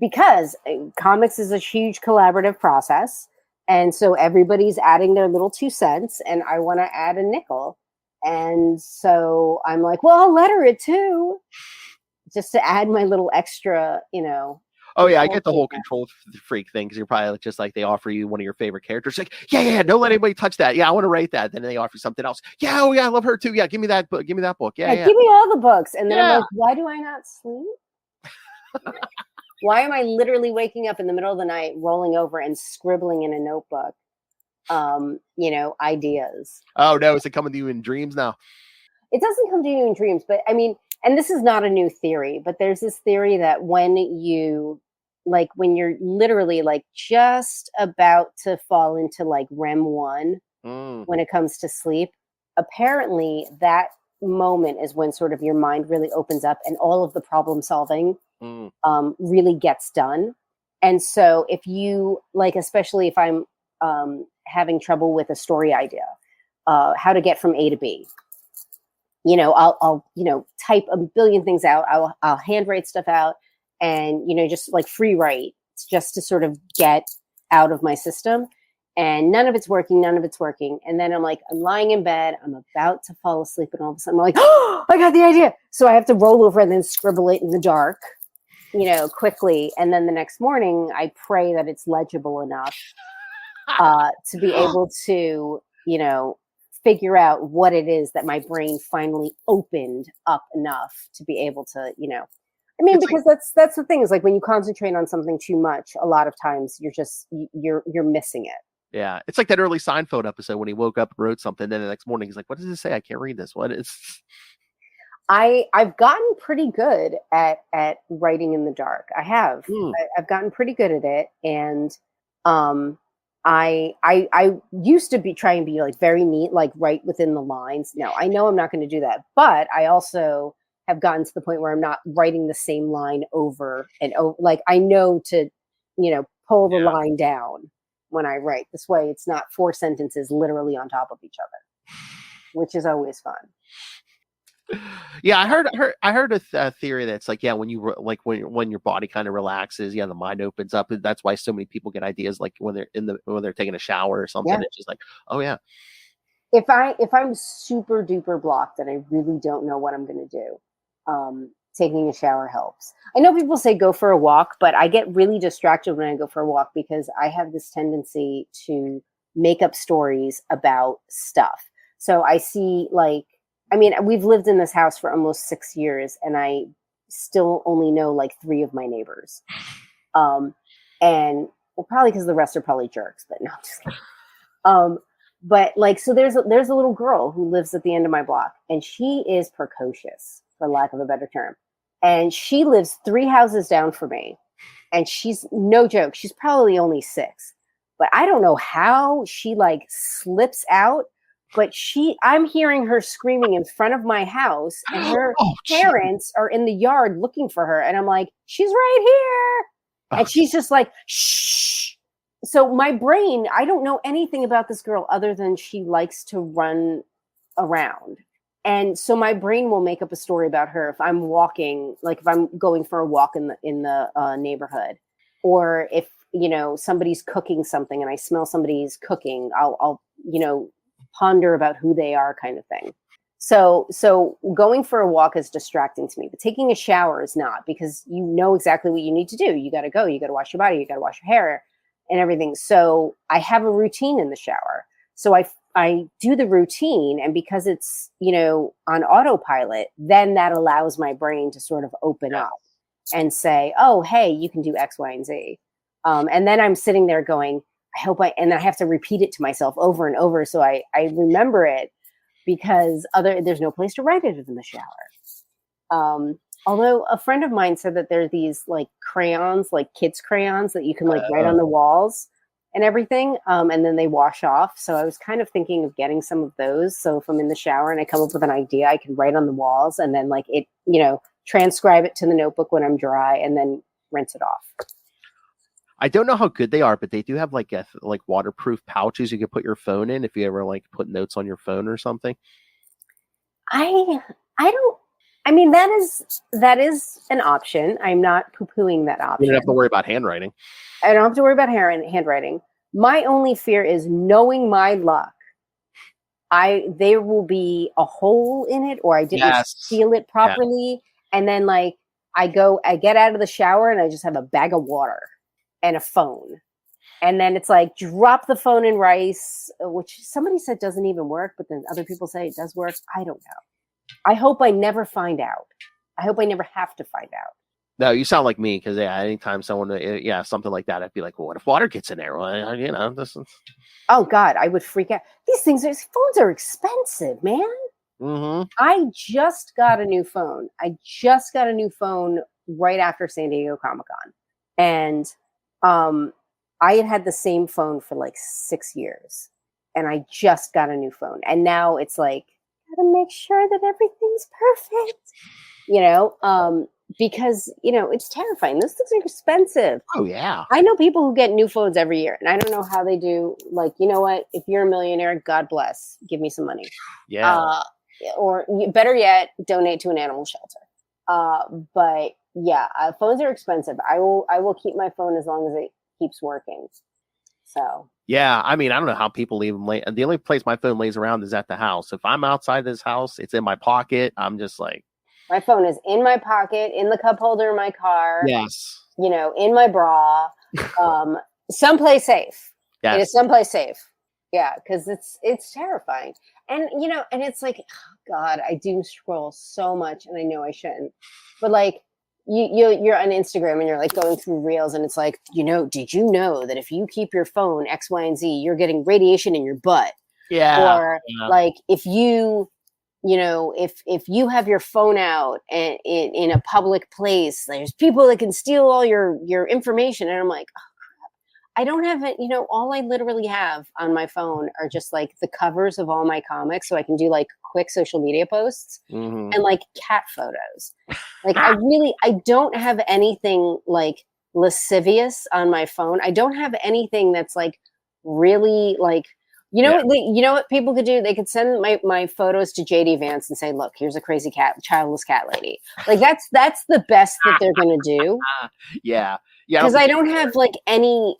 because comics is a huge collaborative process. And so everybody's adding their little 2 cents and I want to add a nickel. And so I'm like, well, I'll letter it too. Just to add my little extra, Oh yeah, I get the whole control freak thing because you're probably just like they offer you one of your favorite characters. Like, yeah, don't let anybody touch that. Yeah, I want to write that. Then they offer something else. Yeah, oh yeah, I love her too. Yeah, give me that book. Give me that book. Yeah. Give me all the books. And then I'm like, why do I not sleep? Why am I literally waking up in the middle of the night, rolling over and scribbling in a notebook? Ideas. Oh no, is it coming to you in dreams now? It doesn't come to you in dreams, but I mean, and this is not a new theory, but there's this theory that when you're literally just about to fall into REM 1 when it comes to sleep, apparently that moment is when sort of your mind really opens up and all of the problem solving really gets done. And so if you especially if I'm having trouble with a story idea, how to get from A to B, I'll type a billion things out. I'll handwrite stuff out and, just free write just to sort of get out of my system. And none of it's working. And then I'm lying in bed. I'm about to fall asleep. And all of a sudden I'm like, oh, I got the idea. So I have to roll over and then scribble it in the dark, quickly. And then the next morning I pray that it's legible enough to be able to, figure out what it is that my brain finally opened up enough to be able to, because that's the thing is when you concentrate on something too much, a lot of times you're missing it. Yeah. It's like that early Seinfeld episode when he woke up and wrote something. Then the next morning he's like, what does it say? I can't read this. What is? I've gotten pretty good at writing in the dark. I have. I've gotten pretty good at it. And I used to try and be very neat, right within the lines. Now I know I'm not going to do that, but I also have gotten to the point where I'm not writing the same line over and over. I know to, pull the line down when I write. This way it's not 4 sentences literally on top of each other, which is always fun. Yeah, I heard a theory that's like, yeah, when you when your body kind of relaxes, yeah, the mind opens up. That's why so many people get ideas like when they're taking a shower or something. Yeah. It's just like, oh yeah, If I'm super duper blocked and I really don't know what I'm going to do, taking a shower helps. I know people say go for a walk, but I get really distracted when I go for a walk because I have this tendency to make up stories about stuff. So I see like, I mean, we've lived in this house for almost 6 years and I still only know like 3 of my neighbors. And well, probably because the rest are probably jerks, but no, I'm just kidding. But like, so there's a little girl who lives at the end of my block and she is precocious, for lack of a better term. And she lives 3 houses down from me. And she's no joke. She's probably only 6, but I don't know how she like slips out, but I'm hearing her screaming in front of my house and her parents are in the yard looking for her. And I'm like, she's right here. And she's just like, shh. So my brain, I don't know anything about this girl other than she likes to run around. And so my brain will make up a story about her if I'm walking, like if I'm going for a walk in the neighborhood, or if, you know, somebody's cooking something and I smell somebody's cooking, I'll you know, ponder about who they are kind of thing. So going for a walk is distracting to me, but taking a shower is not, because you know exactly what you need to do. You got to go, you got to wash your body, you got to wash your hair and everything. So I have a routine in the shower. So I do the routine, and because it's, you know, on autopilot, then that allows my brain to sort of open up and say, oh, hey, you can do X, Y, and Z. And then I'm sitting there going, and I have to repeat it to myself over and over. So I remember it, because there's no place to write it in the shower. Although a friend of mine said that there are these like crayons, like kids crayons that you can like write on the walls and everything. And then they wash off. So I was kind of thinking of getting some of those. So if I'm in the shower and I come up with an idea, I can write on the walls and then like it, you know, transcribe it to the notebook when I'm dry and then rinse it off. I don't know how good they are, but they do have like waterproof pouches you can put your phone in if you ever like put notes on your phone or something. I mean, that is an option. I'm not poo-pooing that option. You don't have to worry about handwriting. I don't have to worry about handwriting. My only fear is, knowing my luck, there will be a hole in it, or I didn't seal it properly. Yeah. And then like I get out of the shower and I just have a bag of water and a phone. And then it's like, drop the phone in rice, which somebody said doesn't even work, but then other people say it does work. I don't know. I hope I never find out. I hope I never have to find out. No, you sound like me, because anytime someone, something like that, I'd be like, well, what if water gets in there? Well, you know, this is... Oh God, I would freak out. Phones are expensive, man. Mm-hmm. I just got a new phone. Right after San Diego Comic-Con. And I had the same phone for like 6 years, and I just got a new phone. And now it's like, gotta make sure that everything's perfect, you know, because, you know, it's terrifying. Those things are expensive. Oh yeah. I know people who get new phones every year, and I don't know how they do. Like, you know what? If you're a millionaire, God bless, give me some money. Yeah. Or better yet, donate to an animal shelter. But yeah, phones are expensive. I will keep my phone as long as it keeps working. So. Yeah, I mean, I don't know how people leave them late. The only place my phone lays around is at the house. If I'm outside this house, it's in my pocket. I'm just like, my phone is in my pocket, in the cup holder in my car. Yes. You know, in my bra. Someplace safe. Yes. It is someplace safe. Yeah, because it's terrifying. And, you know, and it's like, oh God, I do scroll so much, and I know I shouldn't. But like, you're on Instagram and you're like going through reels, and it's like, you know, did you know that if you keep your phone X, Y, and Z, you're getting radiation in your butt? Yeah. Or like if you know, if you have your phone out and in a public place, there's people that can steal all your information. And I'm like, oh crap, I don't have it. You know, all I literally have on my phone are just like the covers of all my comics, so I can do like quick social media posts and like cat photos. Like I don't have anything like lascivious on my phone. I don't have anything that's like really like, You know, you know what people could do? They could send my photos to JD Vance and say, "Look, here's a crazy childless cat lady." Like that's the best that they're gonna do. Yeah. Because I don't have any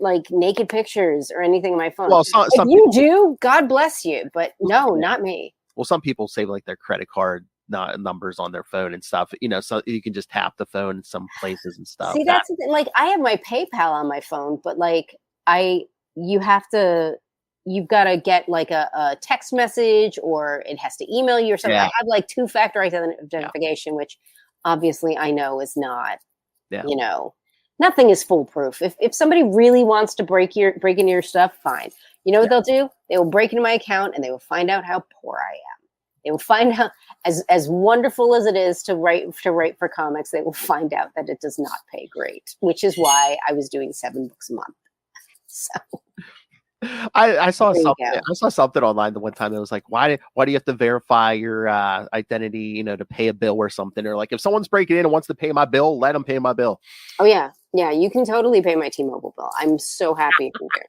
like naked pictures or anything on my phone. Well, if you do, God bless you, but no, not me. Well, some people save like their credit card numbers on their phone and stuff, so you can just tap the phone in some places and stuff. See, that's the thing. Like, I have my PayPal on my phone, but like you've got to get like a text message, or it has to email you or something. I have like 2-factor identification, which obviously I know is not. Nothing is foolproof. If somebody really wants to break into your stuff, fine. You know what they'll do? They will break into my account and they will find out how poor I am. They will find out, as wonderful as it is to write for comics, they will find out that it does not pay great, which is why I was doing 7 books a month. So I saw something. I saw something online the one time that was like, why do you have to verify your identity, to pay a bill or something? Or like, if someone's breaking in and wants to pay my bill, let them pay my bill. Oh yeah, you can totally pay my T-Mobile bill. I'm so happy if you do.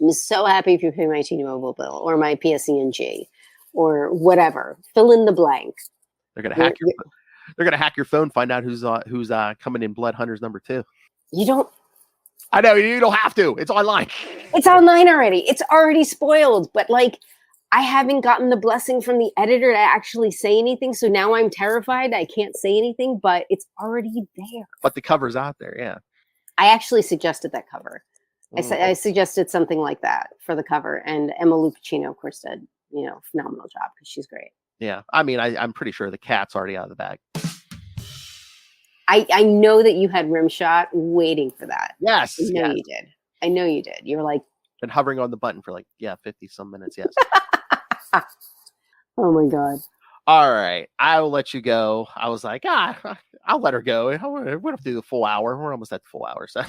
I'm so happy if you pay my T-Mobile bill or my PSE&G or whatever. Fill in the blank. They're gonna hack your. They're gonna hack your phone. Find out who's coming in Blood Hunters number 2. You don't. I know you don't have to. It's online. It's online already. It's already spoiled. But like, I haven't gotten the blessing from the editor to actually say anything. So now I'm terrified. I can't say anything, but it's already there. But the cover's out there. Yeah. I actually suggested that cover. I suggested something like that for the cover, and Emma Lupacino, of course, did phenomenal job because she's great. Yeah, I mean, I'm pretty sure the cat's already out of the bag. I know that you had Rimshot waiting for that. Yes. I know you did. I know you did. You were like... Been hovering on the button for 50 some minutes, yes. Oh my God. All right. I will let you go. I was like, I'll let her go. We don't have to do the full hour. We're almost at the full hour, so...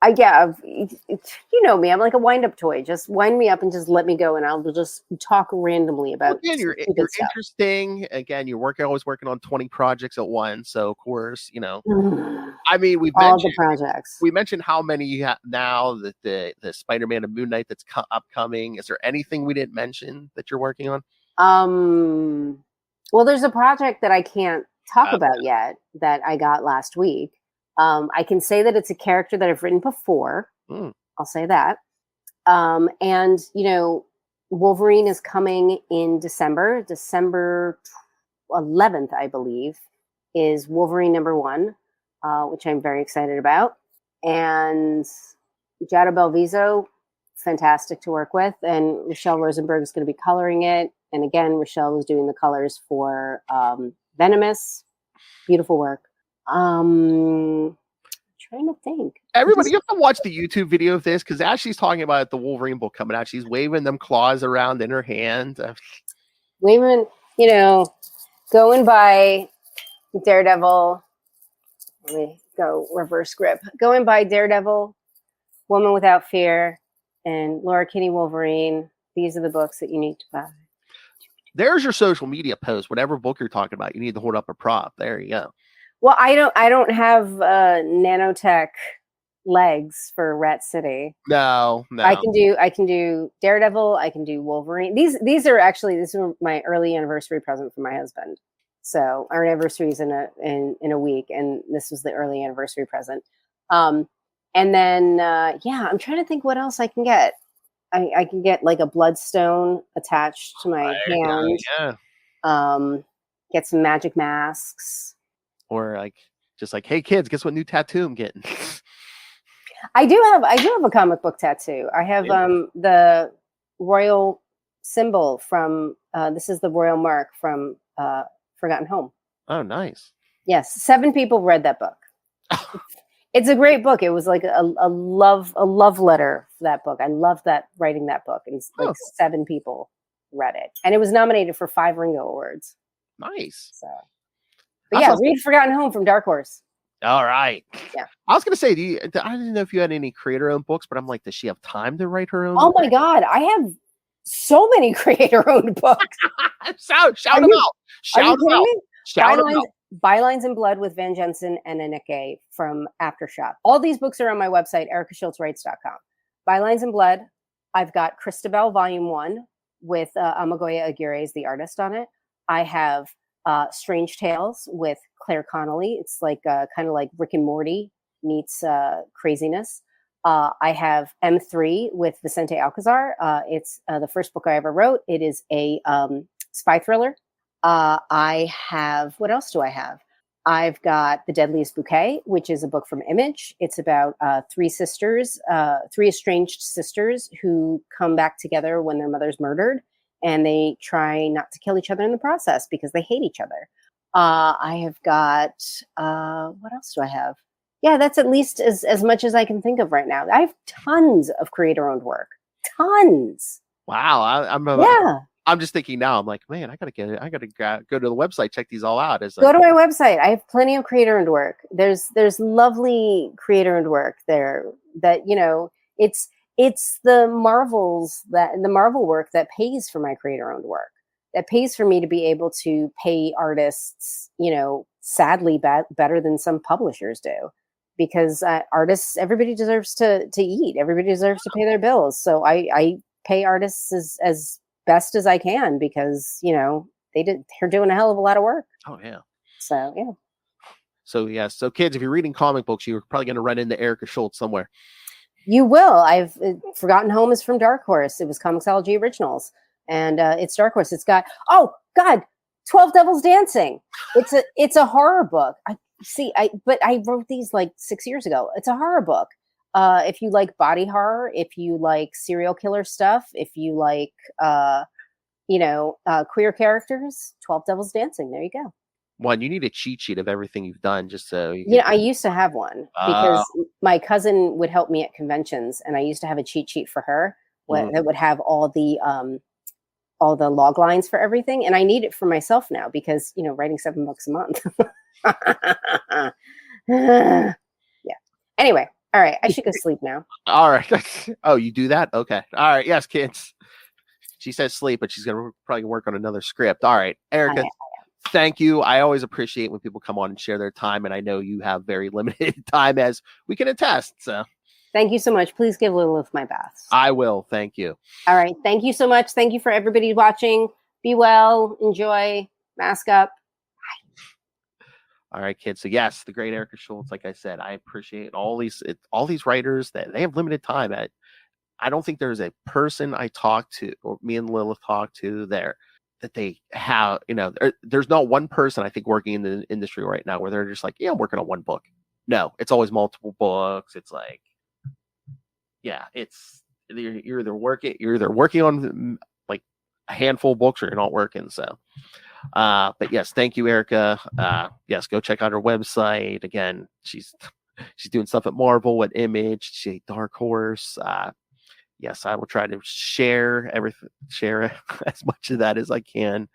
You know me. I'm like a wind-up toy. Just wind me up and just let me go, and I'll just talk randomly about. Again, you're interesting. Again, you're always working on 20 projects at once. So of course, I mean, the projects. We mentioned how many you have now. The Spider-Man and Moon Knight that's upcoming. Is there anything we didn't mention that you're working on? Well, there's a project that I can't talk about yet that I got last week. I can say that it's a character that I've written before. I'll say that. And, Wolverine is coming in December 11th, I believe, is Wolverine #1, which I'm very excited about. And Giada Belviso, fantastic to work with. And Rochelle Rosenberg is going to be coloring it. And again, Rochelle was doing the colors for Venomous. Beautiful work. Trying to think. Everybody, you have to watch the YouTube video of this, because as she's talking about the Wolverine book coming out, she's waving them claws around in her hand. Waving, going by Daredevil. Let me go reverse grip. Going by Daredevil, Woman Without Fear, and Laura Kinney Wolverine. These are the books that you need to buy. There's your social media post. Whatever book you're talking about, you need to hold up a prop. There you go. Well, I don't have nanotech legs for Rat City. No. I can do Daredevil. I can do Wolverine. These are my early anniversary present for my husband. So our anniversary is in a week, and this was the early anniversary present. And then I'm trying to think what else I can get. I can get like a bloodstone attached to my hand. Yeah. Get some magic masks. Or hey kids, guess what new tattoo I'm getting? I do have a comic book tattoo. I have the royal symbol from this is the royal mark from Forgotten Home. Oh, nice. Yes, 7 people read that book. It's a great book. It was like a love letter for that book. I loved writing that book, and 7 people read it, and it was nominated for 5 Ringo Awards. Nice. So. But read Forgotten Home from Dark Horse. All right. Yeah. I was going to say, I didn't know if you had any creator-owned books, but I'm like, does she have time to write her own? Oh my God, I have so many creator-owned books. Shout them out. Shout them out. Bylines in Blood with Van Jensen and Anike from Aftershock. All these books are on my website, ericaschultzwrites.com. Bylines in Blood, I've got Christabel Volume 1 with Amagoya Aguirre as the artist on it. I have Strange Tales with Claire Connolly. It's like kind of like Rick and Morty meets craziness. I have M3 with Vicente Alcazar. It's the first book I ever wrote. It is a spy thriller. I have, what else do I have? I've got The Deadliest Bouquet, which is a book from Image. It's about three estranged sisters who come back together when their mother's murdered, and they try not to kill each other in the process because they hate each other. I have got, what else do I have? Yeah, that's at least as much as I can think of right now. I have tons of creator-owned work. Tons. Wow. I'm just thinking now, I'm like, man, I gotta go to the website, check these all out. Go to my website. I have plenty of creator-owned work. There's lovely creator-owned work there that, you know, it's the Marvel work that pays for my creator-owned work. That pays for me to be able to pay artists, you know, sadly better than some publishers do. Because artists, everybody deserves to eat. Everybody deserves to pay their bills. So I pay artists as best as I can because, you know, they're doing a hell of a lot of work. Oh yeah. So yeah. So yeah. So kids, if you're reading comic books, you're probably going to run into Erica Schultz somewhere. You will. I've Forgotten Home is from Dark Horse. It was Comixology Originals, and it's Dark Horse. It's got 12 Devils Dancing. It's a horror book. But I wrote these like 6 years ago. It's a horror book. If you like body horror, if you like serial killer stuff, if you like, queer characters, 12 Devils Dancing. There you go. One, you need a cheat sheet of everything you've done just so I used to have one because my cousin would help me at conventions, and I used to have a cheat sheet for her that would have all the log lines for everything. And I need it for myself now because, you know, writing $7 a month. Yeah. Anyway. All right. I should go sleep now. All right. Oh, you do that? Okay. All right. Yes, kids. She says sleep, but she's going to probably work on another script. All right. Erica, thank you. I always appreciate when people come on and share their time. And I know you have very limited time, as we can attest. So thank you so much. Please give Lilith my baths. I will. Thank you. All right. Thank you so much. Thank you for everybody watching. Be well. Enjoy. Mask up. All right, kids. So yes, the great Erica Schultz. Like I said, I appreciate all these writers that they have limited time. I don't think there's a person I talk to, or me and Lilith talk to there, that they have. You know, there's not one person I think working in the industry right now where they're just like, yeah, I'm working on one book. No, it's always multiple books. It's like, yeah, it's you're either working on like a handful of books, or you're not working. So. But yes, thank you, Erica. Yes, go check out her website. Again, she's doing stuff at Marvel, at Image, she's Dark Horse. Yes, I will try to share as much of that as I can.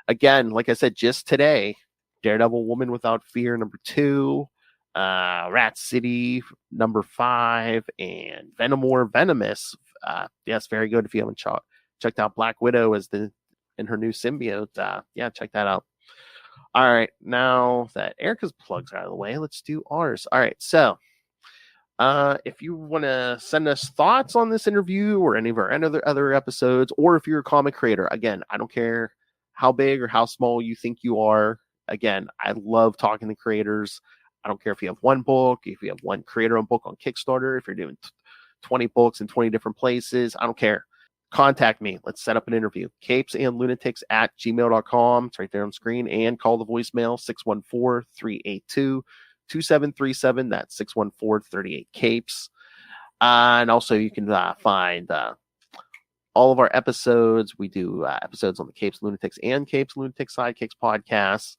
Again, like I said, just today, Daredevil Woman Without Fear #2, Rat City #5, and Venom War Venomous. Yes, very good. If you haven't checked out Black Widow in her new symbiote, check that out. All right, now that Erica's plugs are out of the way, let's do ours. All right, so if you want to send us thoughts on this interview or any of our other episodes, or if you're a comic creator, again, I don't care how big or how small you think you are. Again, I love talking to creators. I don't care if you have one book, if you have one creator-owned book on Kickstarter, if you're doing 20 books in 20 different places, I don't care. Contact me. Let's set up an interview. CapesandLunatics@gmail.com. It's right there on screen. And call the voicemail 614-382-2737. That's 614-38-CAPES. And also you can find all of our episodes. We do episodes on the Capes Lunatics and Capes Lunatics Sidekicks podcasts.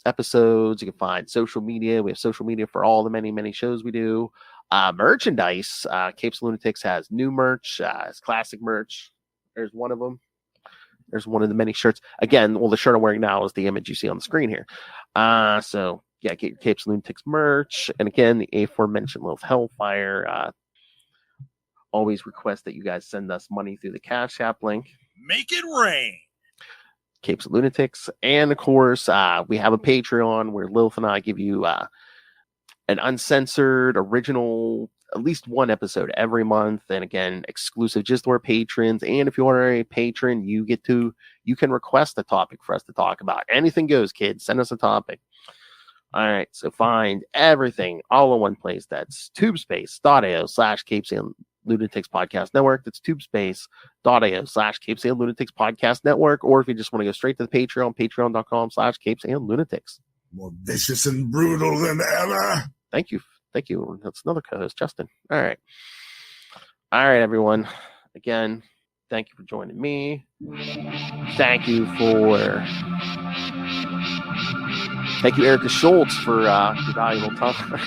Episodes. You can find social media. We have social media for all the many, many shows we do. Merchandise. Capes Lunatics has new merch. It's classic merch. There's one of them. There's one of the many shirts. Again, well, the shirt I'm wearing now is the image you see on the screen here. So yeah, get your Capes Lunatics merch. And again, the aforementioned Lilith Hellfire. Always request that you guys send us money through the Cash App link. Make it rain. Capes and Lunatics. And of course, we have a Patreon where Lilith and I give you an uncensored, original at least one episode every month. And again, exclusive just to our patrons. And if you are a patron, you can request a topic for us to talk about. Anything goes, kids. Send us a topic. All right. So find everything all in one place. That's tubespace.io/CapesandLunatics Podcast Network. That's tubespace.io/CapesandLunatics Podcast Network. Or if you just want to go straight to the Patreon, patreon.com/CapesandLunatics. More vicious and brutal than ever. Thank you. That's another co-host, Justin. All right, everyone. Again, thank you for joining me. Thank you, Erica Schultz, for your valuable time.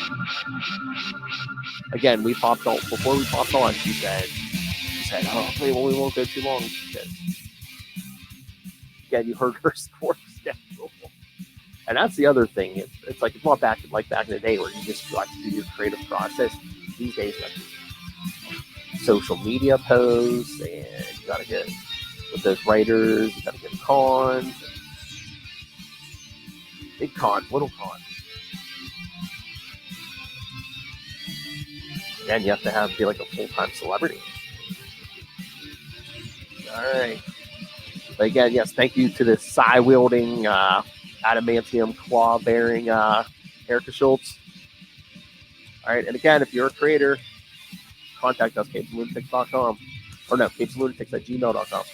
Again, before we popped on, she said, "Oh, we won't go too long." She said, "Again, you heard her score schedule." And that's the other thing. It's like, it's not back in the day where you just like to do your creative process. These days, you have to social media posts, and you got to get with those writers. You got to get cons, big cons, little cons. And you have to be like a full-time celebrity. All right. But again, yes, thank you to the psi-wielding, adamantium claw-bearing Erica Schultz. All right, and again, if you're a creator, contact us, CapesandLunatics.com. Or no, CapesandLunatics@gmail.com.